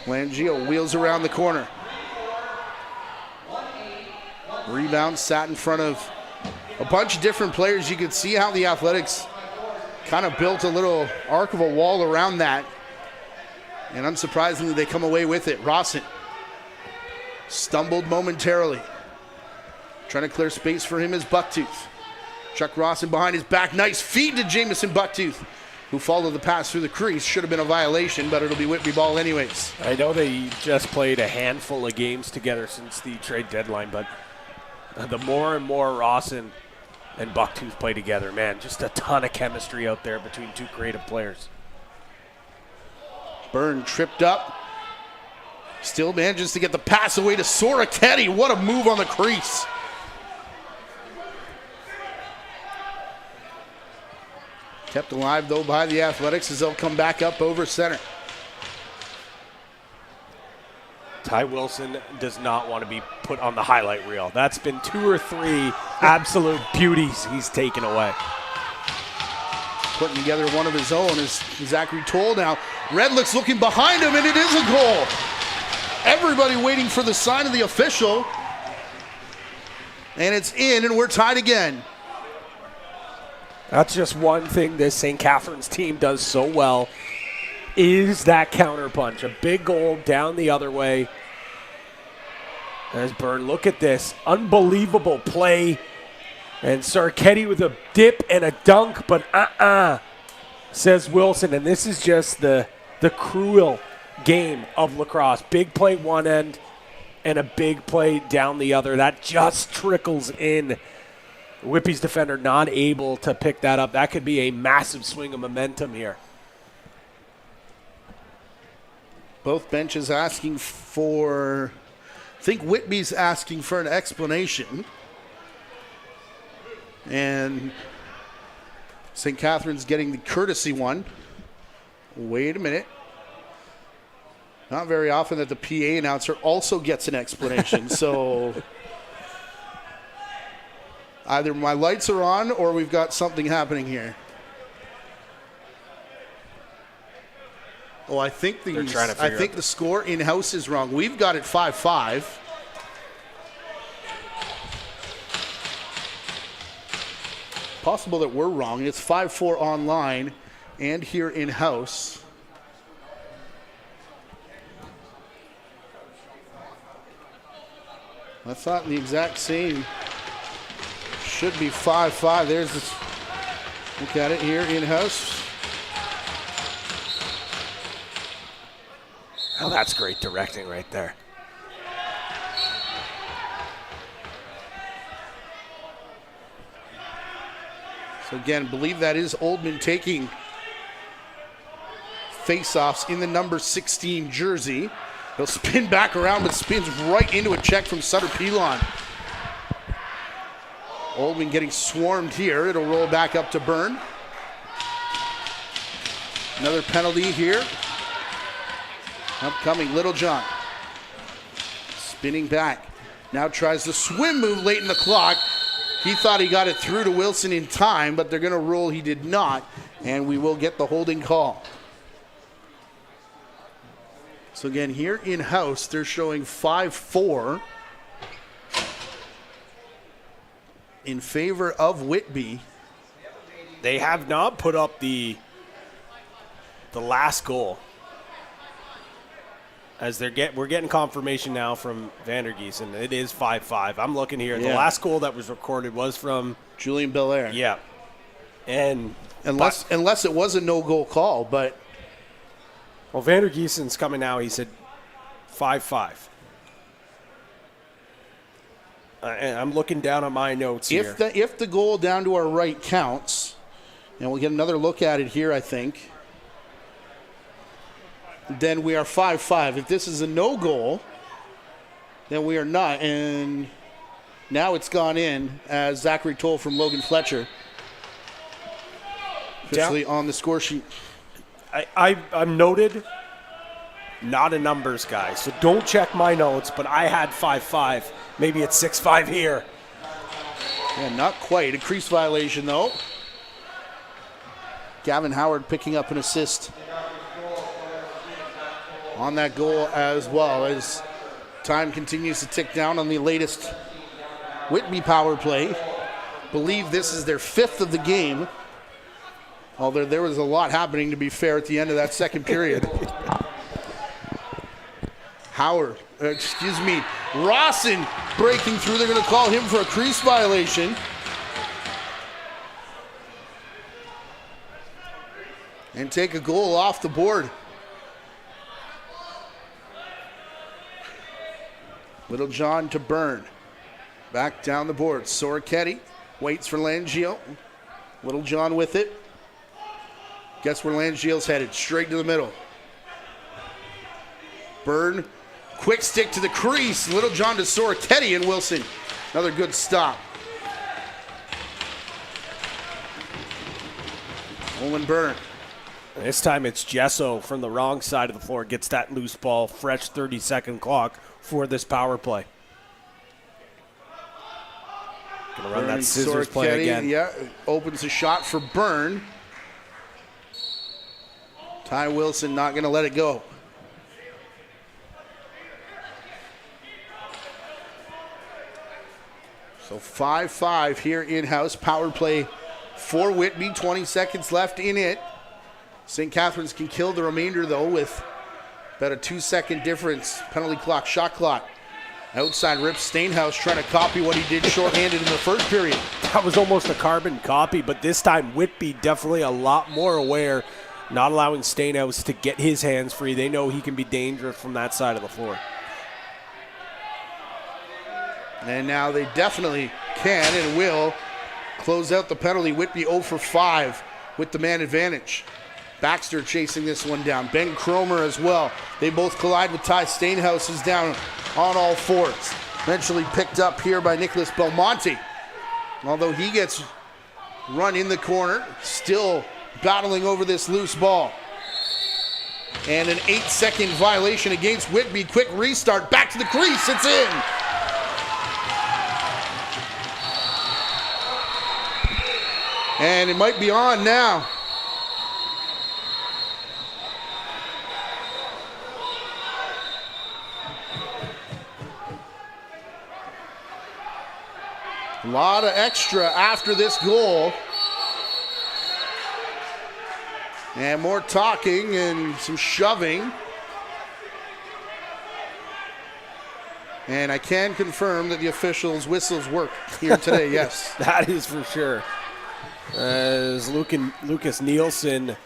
Langio wheels around the corner. Rebound sat in front of a bunch of different players. You could see how the Athletics kind of built a little arc of a wall around that. And unsurprisingly, they come away with it. Rawson stumbled momentarily. Trying to clear space for him is Bucktooth. Chuck Rawson behind his back. Nice feed to Jamison Bucktooth, who followed the pass through the crease. Should have been a violation, but it'll be Whitby ball anyways. I know they just played a handful of games together since the trade deadline, but the more and more Rawson and Bucktooth play together, man, just a ton of chemistry out there between 2 creative players. Byrne tripped up. Still manages to get the pass away to Soroketti. What a move on the crease. Kept alive, though, by the Athletics as they'll come back up over center. Ty Wilson does not want to be put on the highlight reel. That's been 2 or 3 absolute beauties he's taken away. Putting together one of his own is Zachary Toll now. Redlick's looking behind him, and it is a goal. Everybody waiting for the sign of the official. And it's in, and we're tied again. That's just one thing this St. Catharines team does so well, is that counterpunch. A big goal down the other way. There's Byrne. Look at this. Unbelievable play. And Sarketti with a dip and a dunk, but says Wilson. And this is just the cruel game of lacrosse. Big play one end and a big play down the other. That just trickles in. Whitby's defender not able to pick that up. That could be a massive swing of momentum here. Both benches asking for, I think Whitby's asking for an explanation. And St. Catharines getting the courtesy one. Wait a minute. Not very often that the PA announcer also gets an explanation. So either my lights are on or we've got something happening here. Oh, I think the score in-house is wrong. We've got it 5-5. Possible that we're wrong. It's 5-4 online and here in-house. I thought the exact same should be 5-5. There's this. Look at it here in-house. Oh, that's great directing right there. So again, believe that is Oldman taking face-offs in the number 16 jersey. He'll spin back around, but spins right into a check from Sutter Pilon. Oldman getting swarmed here. It'll roll back up to Byrne. Another penalty here. Upcoming, Littlejohn. Spinning back. Now tries the swim move late in the clock. He thought he got it through to Wilson in time, but they're going to rule he did not, and we will get the holding call. So again, here in-house, they're showing 5-4 in favor of Whitby. They have not put up the last goal. As we're getting confirmation now from Vandergeest, and it is 5-5. I'm looking here. Yeah. The last goal that was recorded was from Julian Belair. Yeah. And unless it was a no-goal call, but well, Vandergeesen's coming now. He said 5-5. And I'm looking down at my notes here. If the goal down to our right counts, and we'll get another look at it here, I think, then we are 5-5. If this is a no goal, then we are not. And now it's gone in as Zachary Toll from Logan Fletcher officially on the score sheet. I'm noted, not a numbers guy, so don't check my notes, but I had 5-5. Maybe it's 6-5 here. Yeah, not quite. A crease violation, though. Gavin Howard picking up an assist on that goal as well, as time continues to tick down on the latest Whitby power play. Believe this is their 5th of the game. Although there was a lot happening, to be fair, at the end of that second period. Rawson breaking through. They're going to call him for a crease violation. And take a goal off the board. Littlejohn to Byrne. Back down the board. Soriketti waits for Langio. Littlejohn with it. Guess where Langio's headed? Straight to the middle. Byrne, quick stick to the crease. Littlejohn to Soriketti, and Wilson. Another good stop. Owen Byrne. This time it's Gesso from the wrong side of the floor. Gets that loose ball. Fresh 30-second clock for this power play. Gonna run that scissors play again. Yeah, opens a shot for Byrne. Ty Wilson not going to let it go. So 5-5 here in-house. Power play for Whitby. 20 seconds left in it. St. Catharines can kill the remainder, though, with about a 2-second difference. Penalty clock, shot clock. Outside Rip Stainhouse trying to copy what he did shorthanded in the first period. That was almost a carbon copy, but this time Whitby definitely a lot more aware, not allowing Stainhouse to get his hands free. They know he can be dangerous from that side of the floor. And now they definitely can and will close out the penalty. Whitby 0 for 5 with the man advantage. Baxter chasing this one down. Ben Cromer as well. They both collide with Ty Stainhouse, who's down on all fours. Eventually picked up here by Nicholas Belmonte. Although he gets run in the corner, still battling over this loose ball. And an 8-second violation against Whitby. Quick restart, back to the crease, it's in. And it might be on now. A lot of extra after this goal. And more talking and some shoving. And I can confirm that the officials' whistles work here today, yes. That is for sure. As Lucas Nielsen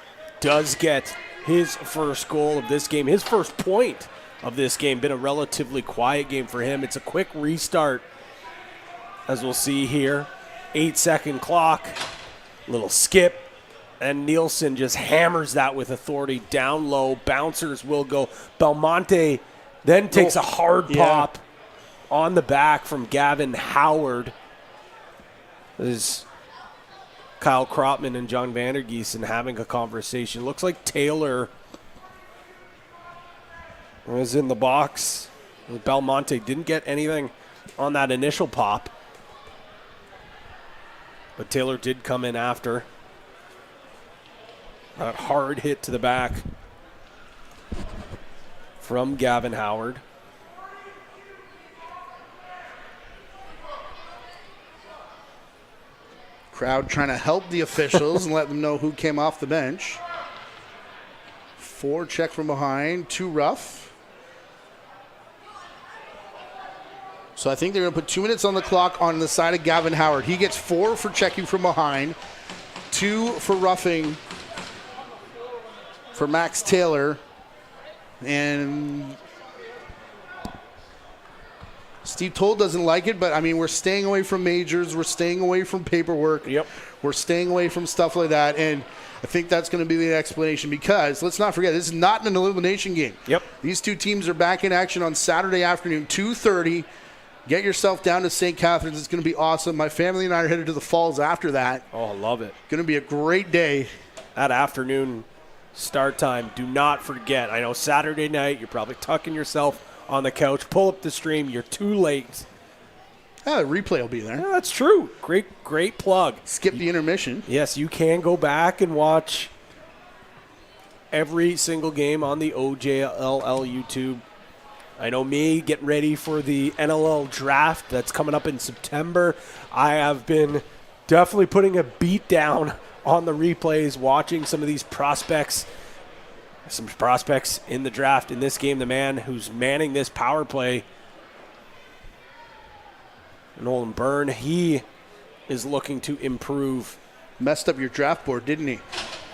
does get his first goal of this game, his first point of this game. Been a relatively quiet game for him. It's a quick restart, as we'll see here. 8-second clock, little skip, and Nielsen just hammers that with authority down low. Bouncers will go. Belmonte then takes a hard pop on the back from Gavin Howard. This Kyle Kropman and John Vandergeesen having a conversation. Looks like Taylor was in the box. Belmonte didn't get anything on that initial pop, but Taylor did come in after. That hard hit to the back from Gavin Howard. Crowd trying to help the officials and let them know who came off the bench. 4 check from behind, 2 rough. So I think they're going to put 2 minutes on the clock on the side of Gavin Howard. He gets 4 for checking from behind, 2 for roughing for Max Taylor. And Steve Toll doesn't like it, but I mean, we're staying away from majors. We're staying away from paperwork. Yep. We're staying away from stuff like that. And I think that's going to be the explanation, because let's not forget, this is not an elimination game. Yep. These two teams are back in action on Saturday afternoon, 2:30. Get yourself down to St. Catharines. It's going to be awesome. My family and I are headed to the Falls after that. Oh, I love it. Going to be a great day. That afternoon start time, do not forget. I know Saturday night, you're probably tucking yourself on the couch. Pull up the stream. You're too late. The replay will be there. Yeah, that's true. Great plug. Skip the intermission. Yes, you can go back and watch every single game on the OJLL YouTube. I know me getting ready for the NLL draft that's coming up in September. I have been definitely putting a beat down on the replays, watching some of these prospects. Some prospects in the draft in this game. The man who's manning this power play, Nolan Byrne, he is looking to improve. Messed up your draft board, didn't he?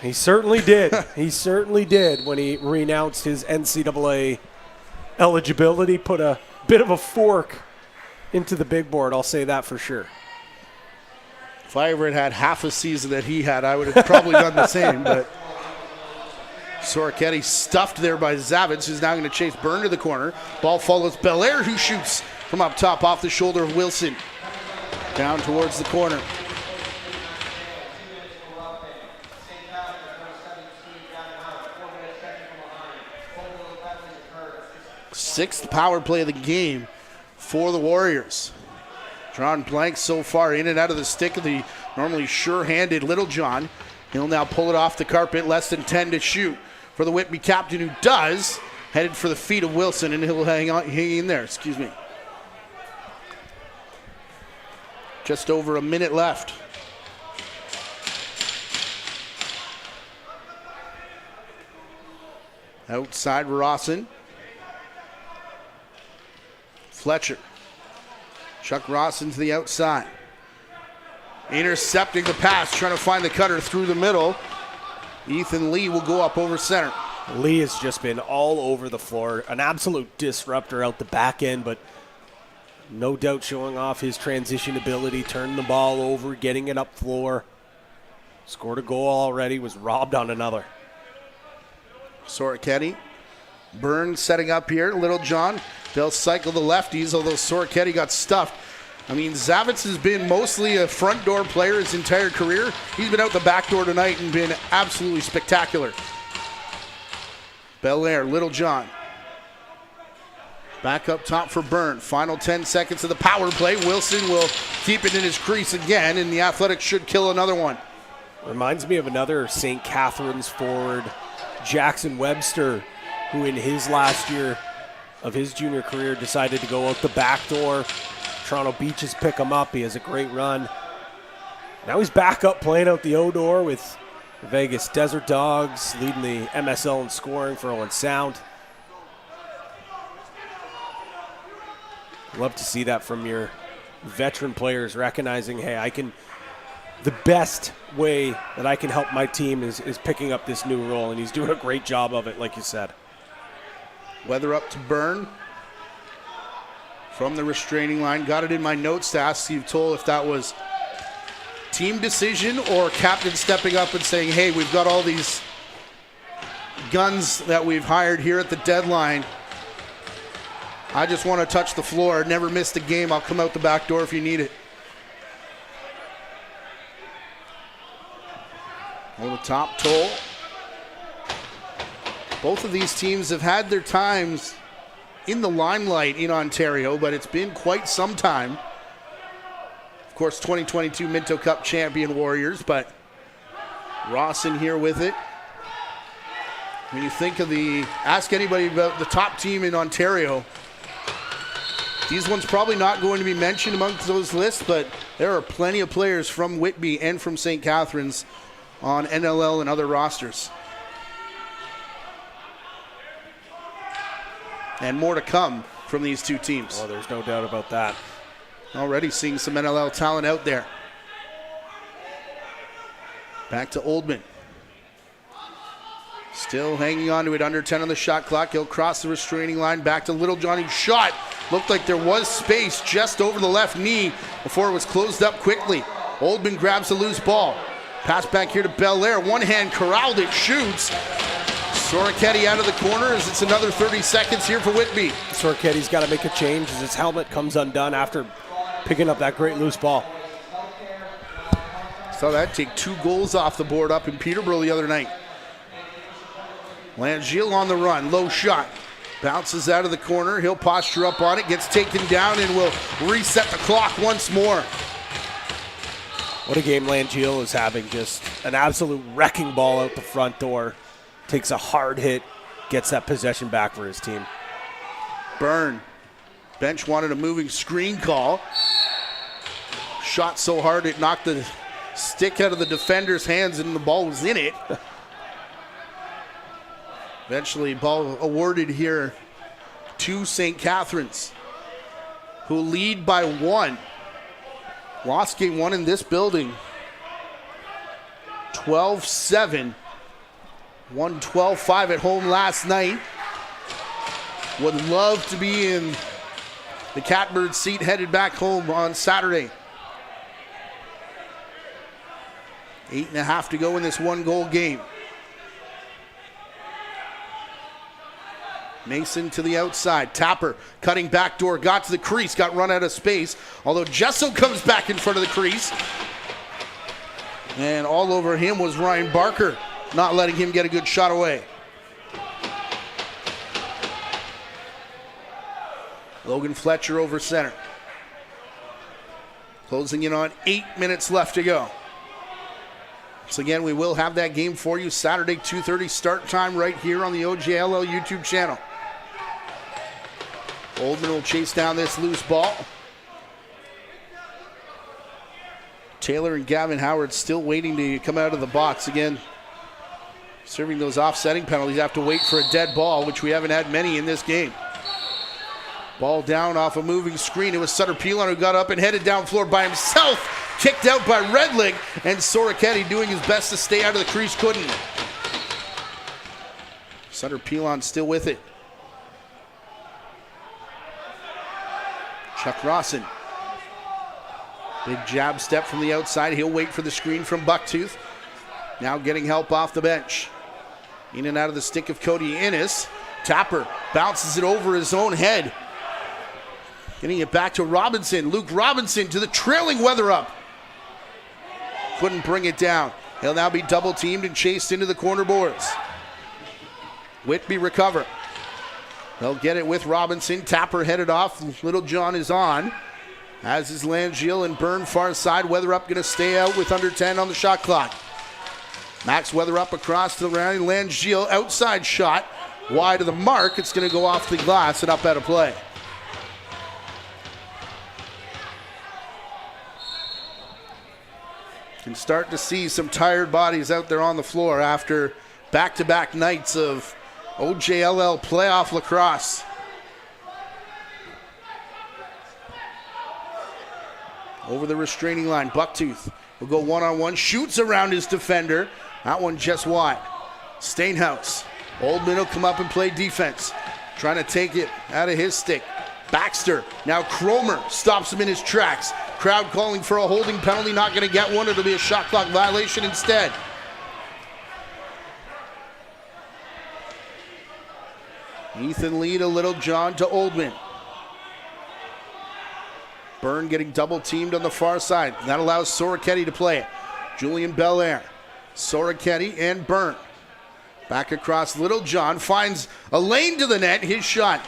He certainly did. He certainly did when he renounced his NCAA eligibility. Put a bit of a fork into the big board, I'll say that for sure. If I ever had half a season that he had, I would have probably done the same, but Soroketti stuffed there by Zavitz, who's now going to chase Byrne to the corner. Ball follows Belair, who shoots from up top off the shoulder of Wilson. Down towards the corner. 6th power play of the game for the Warriors. Drawn blank so far, in and out of the stick of the normally sure-handed Littlejohn. He'll now pull it off the carpet, less than 10 to shoot for the Whitby captain, who does. Headed for the feet of Wilson, and he'll hang in there. Just over a minute left. Outside Rawson. Fletcher. Chuck Rawson to the outside. Intercepting the pass, trying to find the cutter through the middle. Ethan Lee will go up over center. Lee has just been all over the floor. An absolute disruptor out the back end, but no doubt showing off his transition ability, turning the ball over, getting it up floor. Scored a goal already, was robbed on another. Soroketti. Burns setting up here. Littlejohn. They'll cycle the lefties, although Soroketti got stuffed. I mean, Zavitz has been mostly a front door player his entire career. He's been out the back door tonight and been absolutely spectacular. Belair, Littlejohn. Back up top for Byrne. Final 10 seconds of the power play. Wilson will keep it in his crease again, and the Athletics should kill another one. Reminds me of another St. Catharines forward, Jackson Webster, who in his last year of his junior career decided to go out the back door. Toronto Beaches pick him up. He has a great run. Now he's back up playing out the O door with the Vegas Desert Dogs, leading the MSL in scoring for Owen Sound. Love to see that from your veteran players, recognizing, hey, the best way that I can help my team is picking up this new role, and he's doing a great job of it, like you said. Weather up to Byrne. From the restraining line. Got it in my notes to ask Steve Toll if that was team decision or captain stepping up and saying, hey, we've got all these guns that we've hired here at the deadline. I just want to touch the floor. Never missed a game. I'll come out the back door if you need it. Over the top, Toll. Both of these teams have had their times in the limelight in Ontario, but it's been quite some time. Of course, 2022 Minto Cup champion Warriors, but Rawson here with it. When you think of ask anybody about the top team in Ontario, these ones probably not going to be mentioned amongst those lists, but there are plenty of players from Whitby and from St. Catharines on NLL and other rosters. And more to come from these two teams. Oh, there's no doubt about that. Already seeing some NLL talent out there. Back to Oldman. Still hanging on to it, under 10 on the shot clock. He'll cross the restraining line. Back to Littlejohn, who shot. Looked like there was space just over the left knee before it was closed up quickly. Oldman grabs the loose ball. Pass back here to Belair. One hand corralled it, shoots. Soroketti out of the corner as it's another 30 seconds here for Whitby. Soroketti's got to make a change as his helmet comes undone after picking up that great loose ball. Saw that take 2 goals off the board up in Peterborough the other night. Langiel on the run, low shot. Bounces out of the corner, he'll posture up on it, gets taken down and will reset the clock once more. What a game Langiel is having, just an absolute wrecking ball out the front door. Takes a hard hit, gets that possession back for his team. Byrne. Bench wanted a moving screen call. Shot so hard it knocked the stick out of the defender's hands and the ball was in it. Eventually, ball awarded here to St. Catharines, who lead by 1. Lost game 1 in this building. 12-7. Won 12-5 at home last night. Would love to be in the Catbird seat headed back home on Saturday. 8.5 to go in this 1-goal game. Mason to the outside. Tapper cutting back door. Got to the crease. Got run out of space. Although Jesso comes back in front of the crease. And all over him was Ryan Barker, not letting him get a good shot away. Logan Fletcher over center. Closing in on 8 minutes left to go. So again, we will have that game for you Saturday, 2:30 start time right here on the OJLL YouTube channel. Oldman will chase down this loose ball. Taylor and Gavin Howard still waiting to come out of the box. Again, serving those offsetting penalties, have to wait for a dead ball, which we haven't had many in this game. Ball down off a moving screen. It was Sutter Pilon who got up and headed down floor by himself. Kicked out by Redlick, and Soroketti doing his best to stay out of the crease, couldn't. Sutter Pilon still with it. Chuck Rawson. Big jab step from the outside. He'll wait for the screen from Bucktooth. Now getting help off the bench. In and out of the stick of Cody Innes. Tapper bounces it over his own head. Getting it back to Robinson. Luke Robinson to the trailing Weatherup. Couldn't bring it down. He'll now be double teamed and chased into the corner boards. Whitby recover. They'll get it with Robinson. Tapper headed off. Little John is on. As is Langiel and Byrne far side. Weatherup going to stay out with under 10 on the shot clock. Max Weatherup across to the line. Langiel outside shot. Wide of the mark. It's going to go off the glass and up out of play. Can start to see some tired bodies out there on the floor after back-to-back nights of OJLL playoff lacrosse. Over the restraining line, Bucktooth will go one-on-one, shoots around his defender. That one just wide. Stainhouse. Oldman will come up and play defense. Trying to take it out of his stick. Baxter, now Cromer stops him in his tracks. Crowd calling for a holding penalty, not going to get one. It'll be a shot clock violation instead. Ethan Lee to Little John to Oldman. Byrne getting double teamed on the far side. That allows Soroketti to play it. Julian Belair, Soroketti and Byrne. Back across Little John, finds a lane to the net. His shot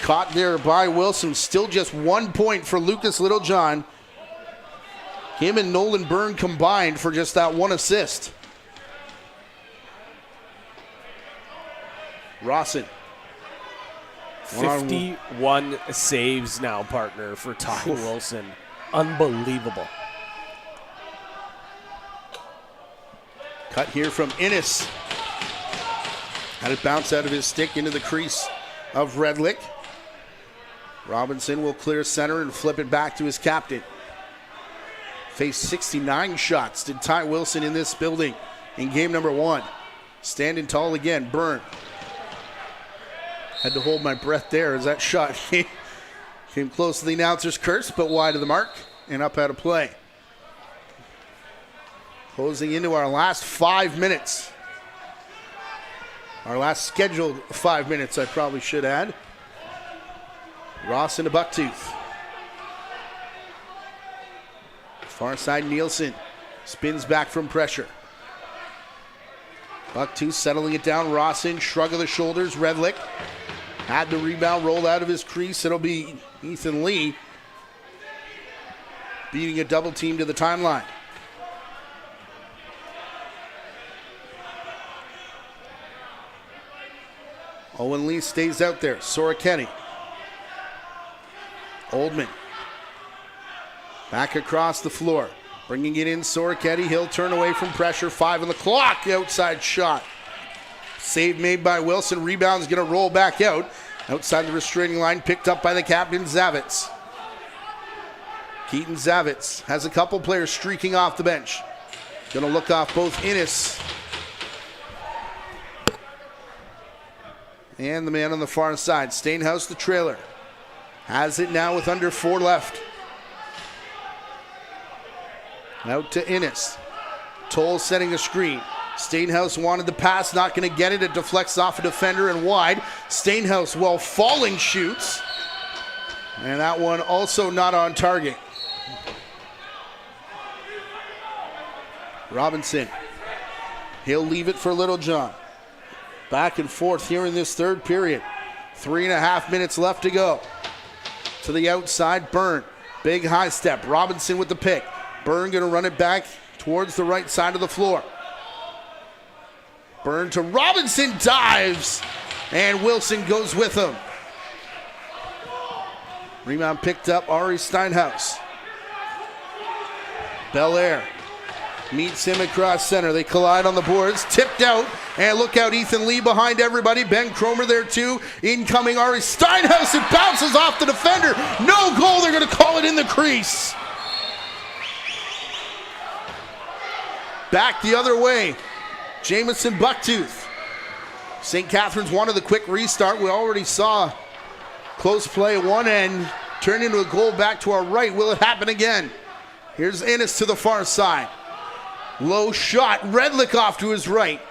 caught there by Wilson. Still just 1 point for Lucas Littlejohn. Him and Nolan Byrne combined for just that one assist. Rawson. 51 saves now, partner, for Ty Wilson. Unbelievable. Cut here from Innes. Had it bounce out of his stick into the crease of Redlick. Robinson will clear center and flip it back to his captain. Faced 69 shots did Ty Wilson in this building in game number 1. Standing tall again, Byrne. Had to hold my breath there as that shot came close to the announcer's curse, but wide of the mark and up out of play. Closing into our last 5 minutes. Our last scheduled 5 minutes, I probably should add. Ross into Bucktooth. Far side Nielsen spins back from pressure. Bucktooth settling it down. Rawson, shrug of the shoulders. Redlick had the rebound rolled out of his crease. It'll be Ethan Lee beating a double team to the timeline. Owen Lee stays out there. Soroketti. Oldman. Back across the floor. Bringing it in, Soroketti. He'll turn away from pressure. 5 on the clock. Outside shot. Save made by Wilson. Rebound's going to roll back out. Outside the restraining line. Picked up by the captain, Zavitz. Keaton Zavitz has a couple players streaking off the bench. Going to look off both Innes and the man on the far side. Stainhouse, the trailer. Has it now with under 4 left. Out to Innes. Toll setting the screen. Stainhouse wanted the pass, not going to get it. It deflects off a defender and wide. Stainhouse, while falling, shoots. And that one also not on target. Robinson. He'll leave it for Littlejohn. Back and forth here in this third period. 3.5 minutes left to go. to the outside. Byrne, big high step. Robinson with the pick. Byrne going to run it back towards the right side of the floor. Byrne to Robinson, dives, and Wilson goes with him. Rebound picked up, Ari Steinhaus. Belair meets him across center. They collide on the boards, tipped out, and look out, Ethan Lee behind everybody. Ben Cromer there too. Incoming Ari Steinhaus, it bounces off the defender. No goal, they're going to call it in the crease. Back the other way, Jamison Bucktooth. St. Catharines wanted the quick restart. We already saw close play at one end, turned into a goal back to our right. Will it happen again? Here's Ennis to the far side. Low shot, Redlick off to his right.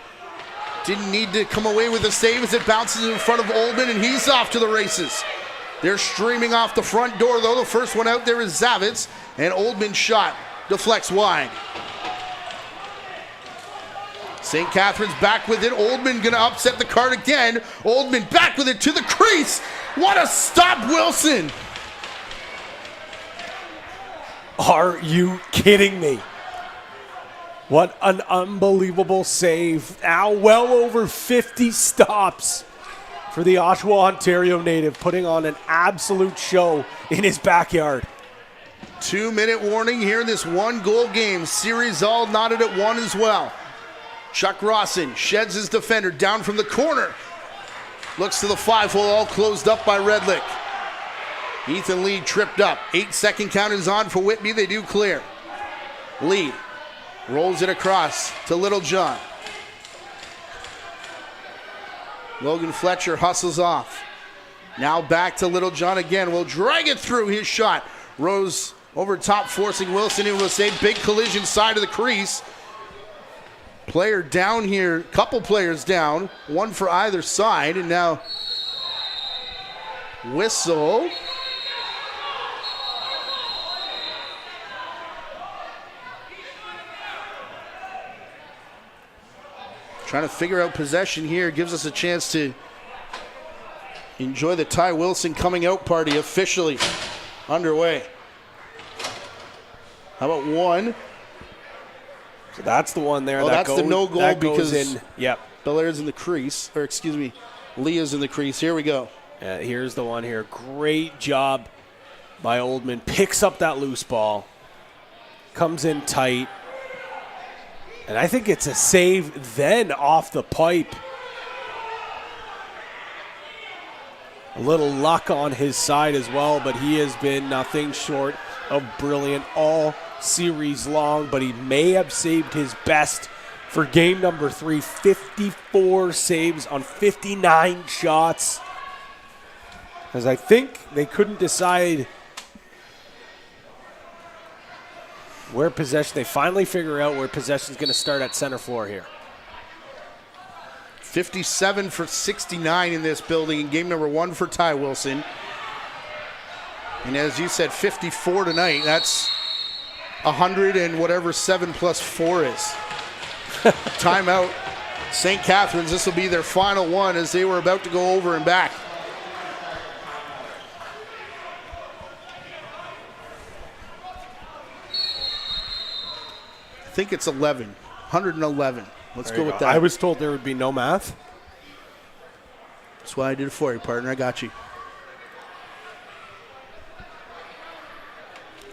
Didn't need to come away with a save as it bounces in front of Oldman, and he's off to the races. They're streaming off the front door, though. The first one out there is Zavitz, and Oldman's shot deflects wide. St. Catharines back with it. Oldman gonna upset the card again. Oldman back with it to the crease. What a stop, Wilson. Are you kidding me? What an unbelievable save. Now well over 50 stops for the Oshawa, Ontario native, putting on an absolute show in his backyard. 2-minute warning here in this one-goal game. Series all knotted at one as well. Chuck Rawson sheds his defender down from the corner. Looks to the 5-hole, all closed up by Redlick. Ethan Lee tripped up. 8-second count is on for Whitby. They do clear. Lee rolls it across to Little John. Logan Fletcher hustles off. Now back to Little John again. Will drag it through his shot. Rose over top, forcing Wilson into a save. Big collision side of the crease. Player down here, couple players down, one for either side, and now whistle. Trying to figure out possession here, gives us a chance to enjoy the Ty Wilson coming out party officially underway. How about one? So that's the one there. Oh, that that's goes, the no goal that because goes in. Yep. Belair's in the crease, or excuse me, Leah's in the crease. Here we go. Here's the one here. Great job by Oldman. Picks up that loose ball. Comes in tight. And I think it's a save then off the pipe. A little luck on his side as well, but he has been nothing short of brilliant all series long, but he may have saved his best for game number 3. 54 saves on 59 shots. As I think they couldn't decide where possession, they finally figure out where possession is going to start at center floor here. 57 for 69 in this building in game number 1 for Ty Wilson. And as you said, 54 tonight. That's 100 and whatever 7 plus 4 is. Timeout. St. Catharines, this will be their final one as they were about to go over and back. I think it's 11. 111. Let's go with that. I was told there would be no math. That's why I did it for you, partner. I got you.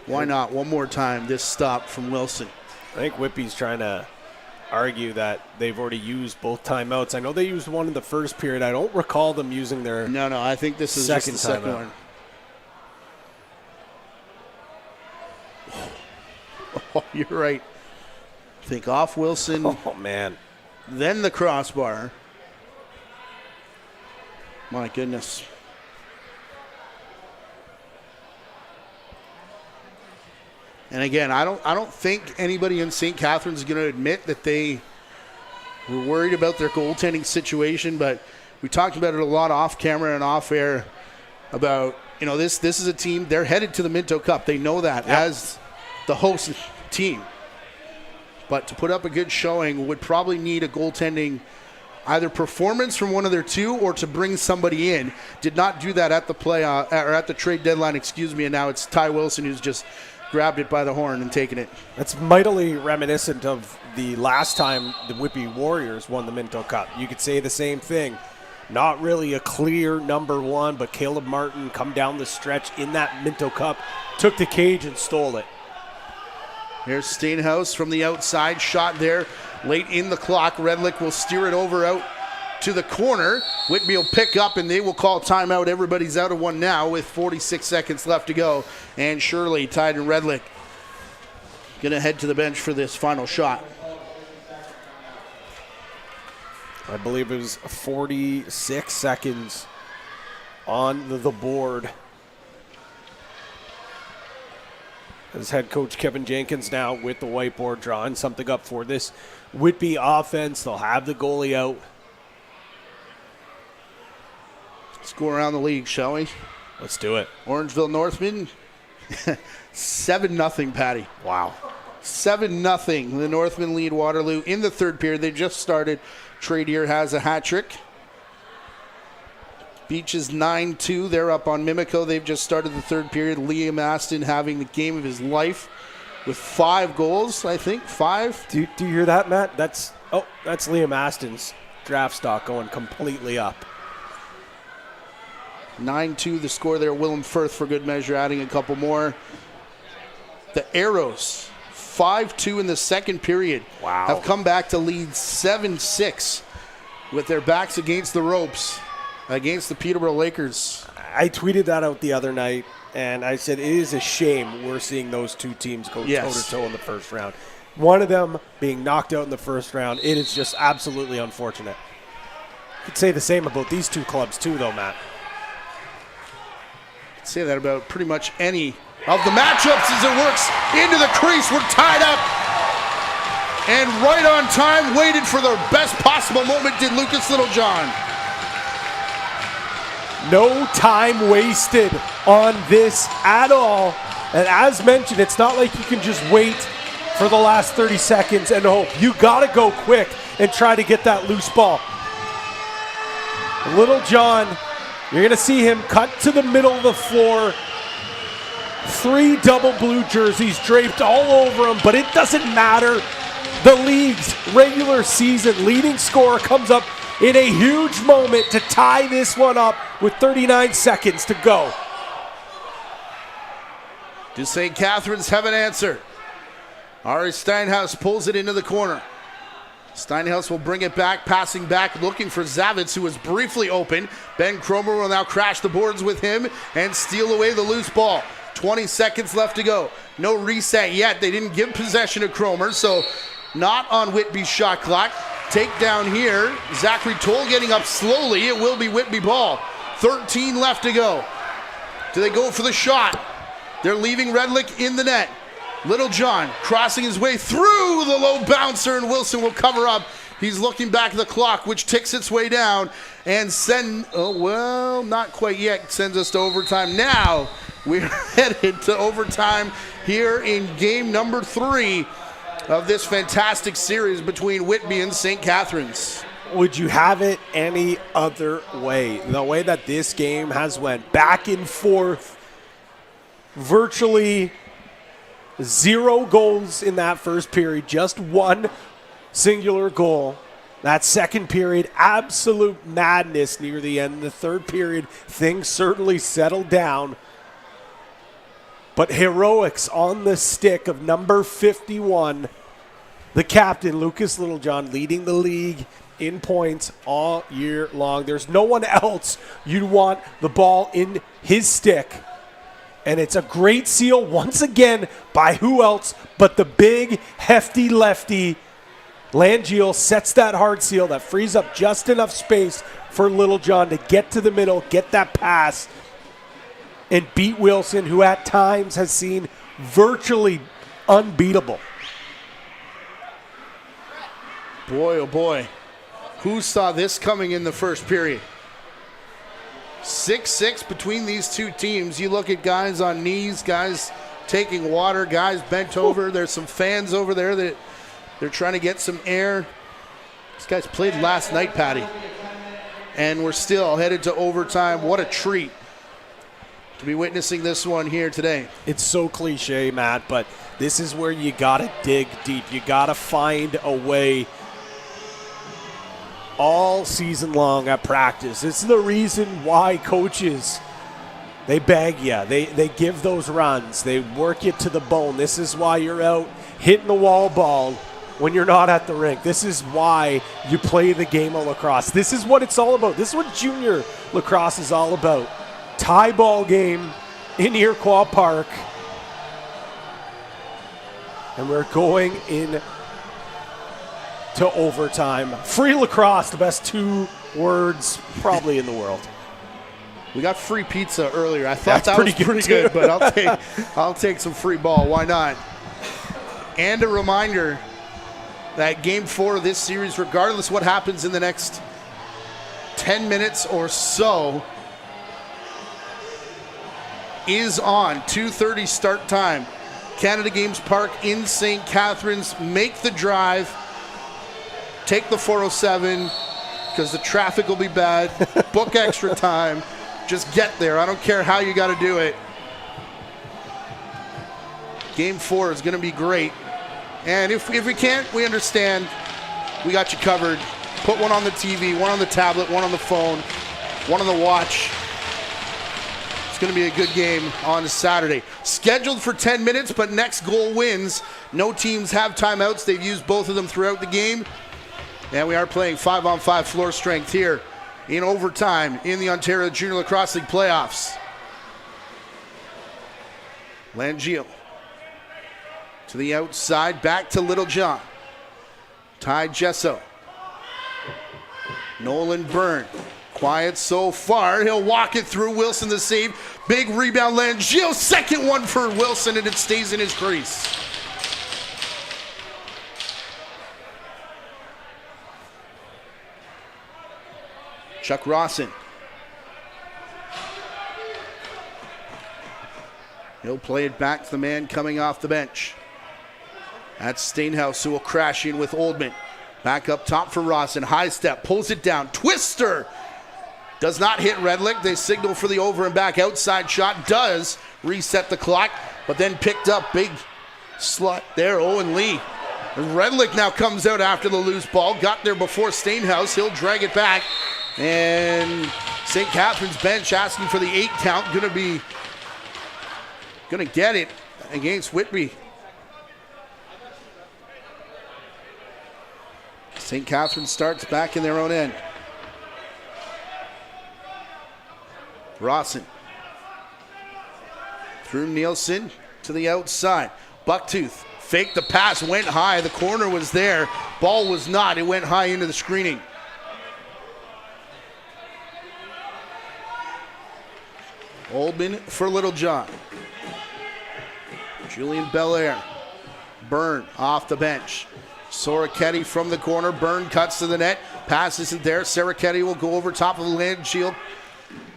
Why not? One more time, this stop from Wilson. I think Whitby's trying to argue that they've already used both timeouts. I know they used one in the first period. I don't recall them using their No, I think this is just the second timeout. one. Oh, you're right. Think off Wilson, Oh, man. then the crossbar. My goodness. And again, I don't think anybody in St. Catharines is going to admit that they were worried about their goaltending situation, but we talked about it a lot off camera and off air about, this is a team, they're headed to the Minto Cup. They know that as the host team. But to put up a good showing would probably need a goaltending either performance from one of their two or to bring somebody in. Did not do that at the or at the trade deadline, and now it's Ty Wilson who's just grabbed it by the horn and taken it. That's mightily reminiscent of the last time the Whitby Warriors won the Minto Cup. You could say the same thing. Not really a clear number one, but Caleb Martin come down the stretch in that Minto Cup, took the cage and stole it. Here's Steenhouse from the outside, shot there late in the clock. Redlick will steer it over out to the corner. Whitby will pick up and they will call timeout. Everybody's out of one now with 46 seconds left to go. And Shirley, Tide and Redlick gonna head to the bench for this final shot. I believe it was 46 seconds on the board. As head coach Kevin Jenkins now with the whiteboard drawing something up for this Whitby offense. They'll have the goalie out. Score around the league, shall we? Let's do it. Orangeville Northman, 7-0, Patty. Wow. 7-0. The Northmen lead Waterloo in the third period. They just started. Tradier has a hat trick. Beach is 9-2. They're up on Mimico. They've just started the third period. Liam Aston having the game of his life with 5 goals, I think. 5. Do you hear that, Matt? That's Liam Aston's draft stock going completely up. 9-2 the score there. Willem Firth for good measure adding a couple more. The Arrows 5-2 in the second period. Wow. Have come back to lead 7-6 with their backs against the ropes against the Peterborough Lakers. I tweeted that out the other night, and I said it is a shame we're seeing those two teams go toe-to-toe in the first round. One of them being knocked out in the first round. It is just absolutely unfortunate. You could say the same about these two clubs too, though, Matt. Say that about pretty much any of the matchups as it works into the crease. We're tied up. And right on time, waited for the best possible moment, did Lucas Littlejohn. No time wasted on this at all. And as mentioned, it's not like you can just wait for the last 30 seconds and hope. You got to go quick and try to get that loose ball. Littlejohn, you're going to see him cut to the middle of the floor. 3 double blue jerseys draped all over him, but it doesn't matter. The league's regular season leading scorer comes up in a huge moment to tie this one up with 39 seconds to go. Does St. Catharines have an answer? Ari Steinhaus pulls it into the corner. Steinhaus will bring it back, passing back, looking for Zavitz, who was briefly open. Ben Cromer will now crash the boards with him and steal away the loose ball. 20 seconds left to go. No reset yet. They didn't give possession to Cromer, so not on Whitby's shot clock. Take down here. Zachary Toll getting up slowly. It will be Whitby ball. 13 left to go. Do they go for the shot? They're leaving Redlick in the net. Littlejohn crossing his way through the low bouncer, and Wilson will cover up. He's looking back at the clock, which ticks its way down and not quite yet, sends us to overtime. Now we're headed to overtime here in game number 3 of this fantastic series between Whitby and St. Catharines. Would you have it any other way? The way that this game has went back and forth, virtually 0 goals in that first period, just 1 singular goal. That second period, absolute madness near the end. The third period, things certainly settled down. But heroics on the stick of number 51, the captain, Lucas Littlejohn, leading the league in points all year long. There's no one else you'd want the ball in his stick. And it's a great seal once again by who else but the big, hefty lefty. Langeal sets that hard seal that frees up just enough space for Littlejohn to get to the middle, get that pass, and beat Wilson, who at times has seen virtually unbeatable. Boy, oh boy. Who saw this coming in the first period? 6-6 between these two teams. You look at guys on knees, guys taking water, guys bent over. There's some fans over there that they're trying to get some air. These guys played last night, Patty. And we're still headed to overtime. What a treat to be witnessing this one here today. It's so cliche, Matt, but this is where you got to dig deep. You got to find a way all season long at practice. This is the reason why coaches, they beg you. They give those runs. They work you to the bone. This is why you're out hitting the wall ball when you're not at the rink. This is why you play the game of lacrosse. This is what it's all about. This is what junior lacrosse is all about. Tie ball game in Iroquois Park. And we're going in to overtime. Free lacrosse, the best 2 words probably in the world. We got free pizza earlier. I thought That's that was pretty good, good, but I'll take some free ball. Why not? And a reminder that game 4 of this series, regardless what happens in the next 10 minutes or so, is on. 2:30 start time. Canada Games Park in St. Catharines. Make the drive. Take the 407 because the traffic will be bad. Book extra time. Just get there. I don't care how you got to do it. Game 4 is going to be great. And if we can't, we understand. We got you covered. Put one on the TV, one on the tablet, one on the phone, one on the watch. It's going to be a good game on Saturday. Scheduled for 10 minutes, but next goal wins. No teams have timeouts. They've used both of them throughout the game. And we are playing 5-on-5 floor strength here in overtime in the Ontario Junior Lacrosse League playoffs. Langio to the outside, back to Littlejohn. Ty Gesso. Nolan Byrne. Quiet so far. He'll walk it through. Wilson the save. Big rebound. Langio. Second one for Wilson, and it stays in his crease. Chuck Rawson. He'll play it back to the man coming off the bench. That's Stainhouse, who will crash in with Oldman. Back up top for Rawson. High step, pulls it down. Twister does not hit Redlick. They signal for the over and back outside shot. Does reset the clock, but then picked up. Big slut there, Owen Lee. And Redlick now comes out after the loose ball. Got there before Stainhouse. He'll drag it back. And St. Catharines bench asking for the 8 count. Gonna get it against Whitby. St. Catharines starts back in their own end. Rawson through Nielsen to the outside. Bucktooth faked the pass, went high. The corner was there. Ball was not. It went high into the screening. Oldman for Littlejohn. Julian Belair. Byrne off the bench. Soroketti from the corner. Byrne cuts to the net. Pass isn't there. Soroketti will go over top of the land shield.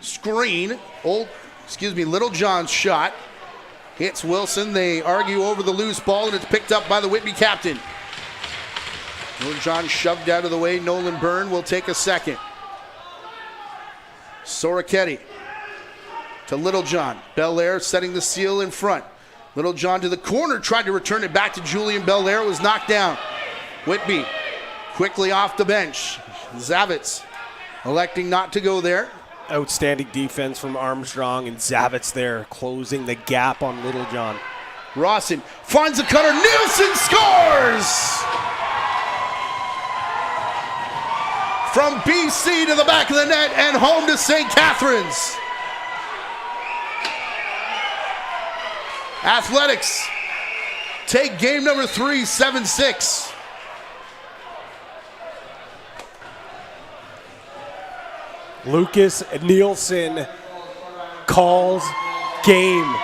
Screen. Littlejohn's shot. Hits Wilson. They argue over the loose ball, and it's picked up by the Whitby captain. Littlejohn shoved out of the way. Nolan Byrne will take a second. Soroketti to Littlejohn. Belair setting the seal in front. Littlejohn to the corner, tried to return it back to Julian Belair, was knocked down. Whitby quickly off the bench. Zavitz electing not to go there. Outstanding defense from Armstrong, and Zavitz there closing the gap on Littlejohn. Rawson finds a cutter. Nielsen scores! From BC to the back of the net and home to St. Catharines. Athletics take game number 3, 7-6. Lucas Nielsen calls game.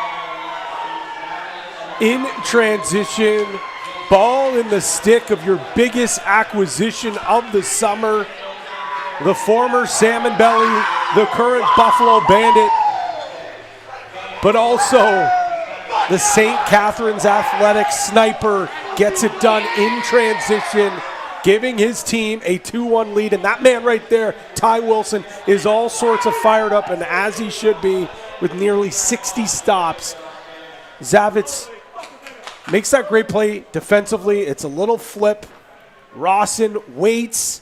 In transition, ball in the stick of your biggest acquisition of the summer. The former Salmon Belly, the current Buffalo Bandit, but also the St. Catharines Athletics sniper gets it done in transition giving his team a 2-1 lead. And that man right there, Ty Wilson, is all sorts of fired up, and as he should be, with nearly 60 stops. Zavitz makes that great play defensively. It's a little flip. Rawson waits,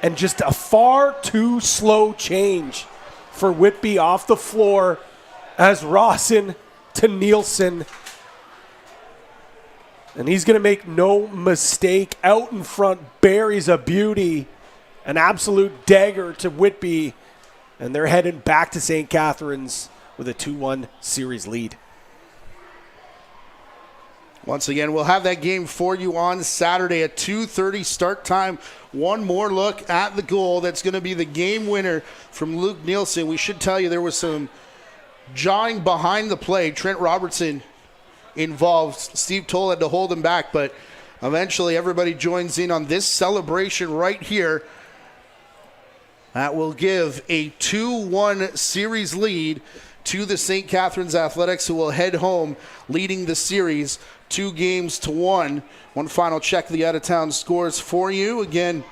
and just a far too slow change for Whitby off the floor as Rawson to Nielsen. And he's going to make no mistake. Out in front, buries a beauty. An absolute dagger to Whitby. And they're heading back to St. Catharines with a 2-1 series lead. Once again, we'll have that game for you on Saturday at 2:30 start time. One more look at the goal. That's going to be the game winner from Luke Nielsen. We should tell you there was some jawing behind the play. Trent Robertson involved. Steve Toll had to hold him back, but eventually everybody joins in on this celebration right here. That will give a 2-1 series lead to the St. Catharines Athletics, who will head home leading the series 2-1. One final check of the out-of-town scores for you. Again,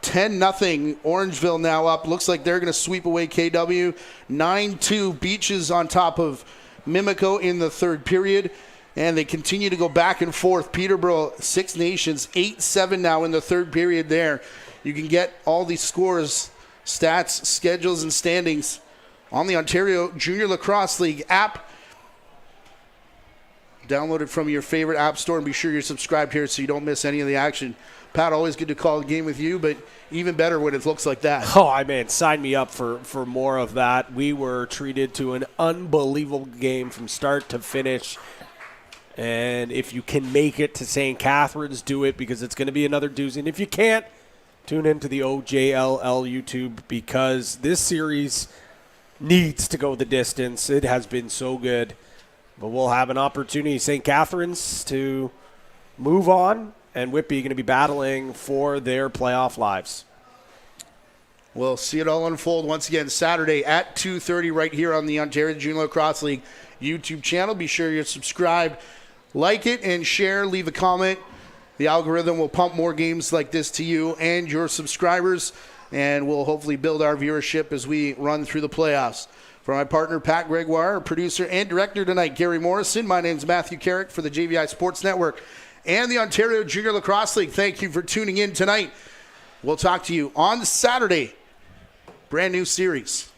10-0 Orangeville now up. Looks like they're going to sweep away KW. 9-2 Beaches on top of Mimico in the third period. And they continue to go back and forth. Peterborough, Six Nations, 8-7 now in the third period there. You can get all these scores, stats, schedules, and standings on the Ontario Junior Lacrosse League app. Download it from your favorite app store and be sure you're subscribed here so you don't miss any of the action. Pat, always good to call a game with you, but even better when it looks like that. Oh, I mean, sign me up for more of that. We were treated to an unbelievable game from start to finish. And if you can make it to St. Catharines, do it, because it's going to be another doozy. And if you can't, tune into the OJLL YouTube, because this series needs to go the distance. It has been so good. But we'll have an opportunity, St. Catharines, to move on, and Whitby going to be battling for their playoff lives. We'll see it all unfold once again Saturday at 2:30 right here on the Ontario Junior Lacrosse League YouTube channel. Be sure you're subscribed, like it, and share. Leave a comment. The algorithm will pump more games like this to you and your subscribers, and we'll hopefully build our viewership as we run through the playoffs. For my partner, Pat Gregoire, producer and director tonight, Gary Morrison, my name's Matthew Carrick for the JVI Sports Network and the Ontario Junior Lacrosse League. Thank you for tuning in tonight. We'll talk to you on Saturday. Brand new series.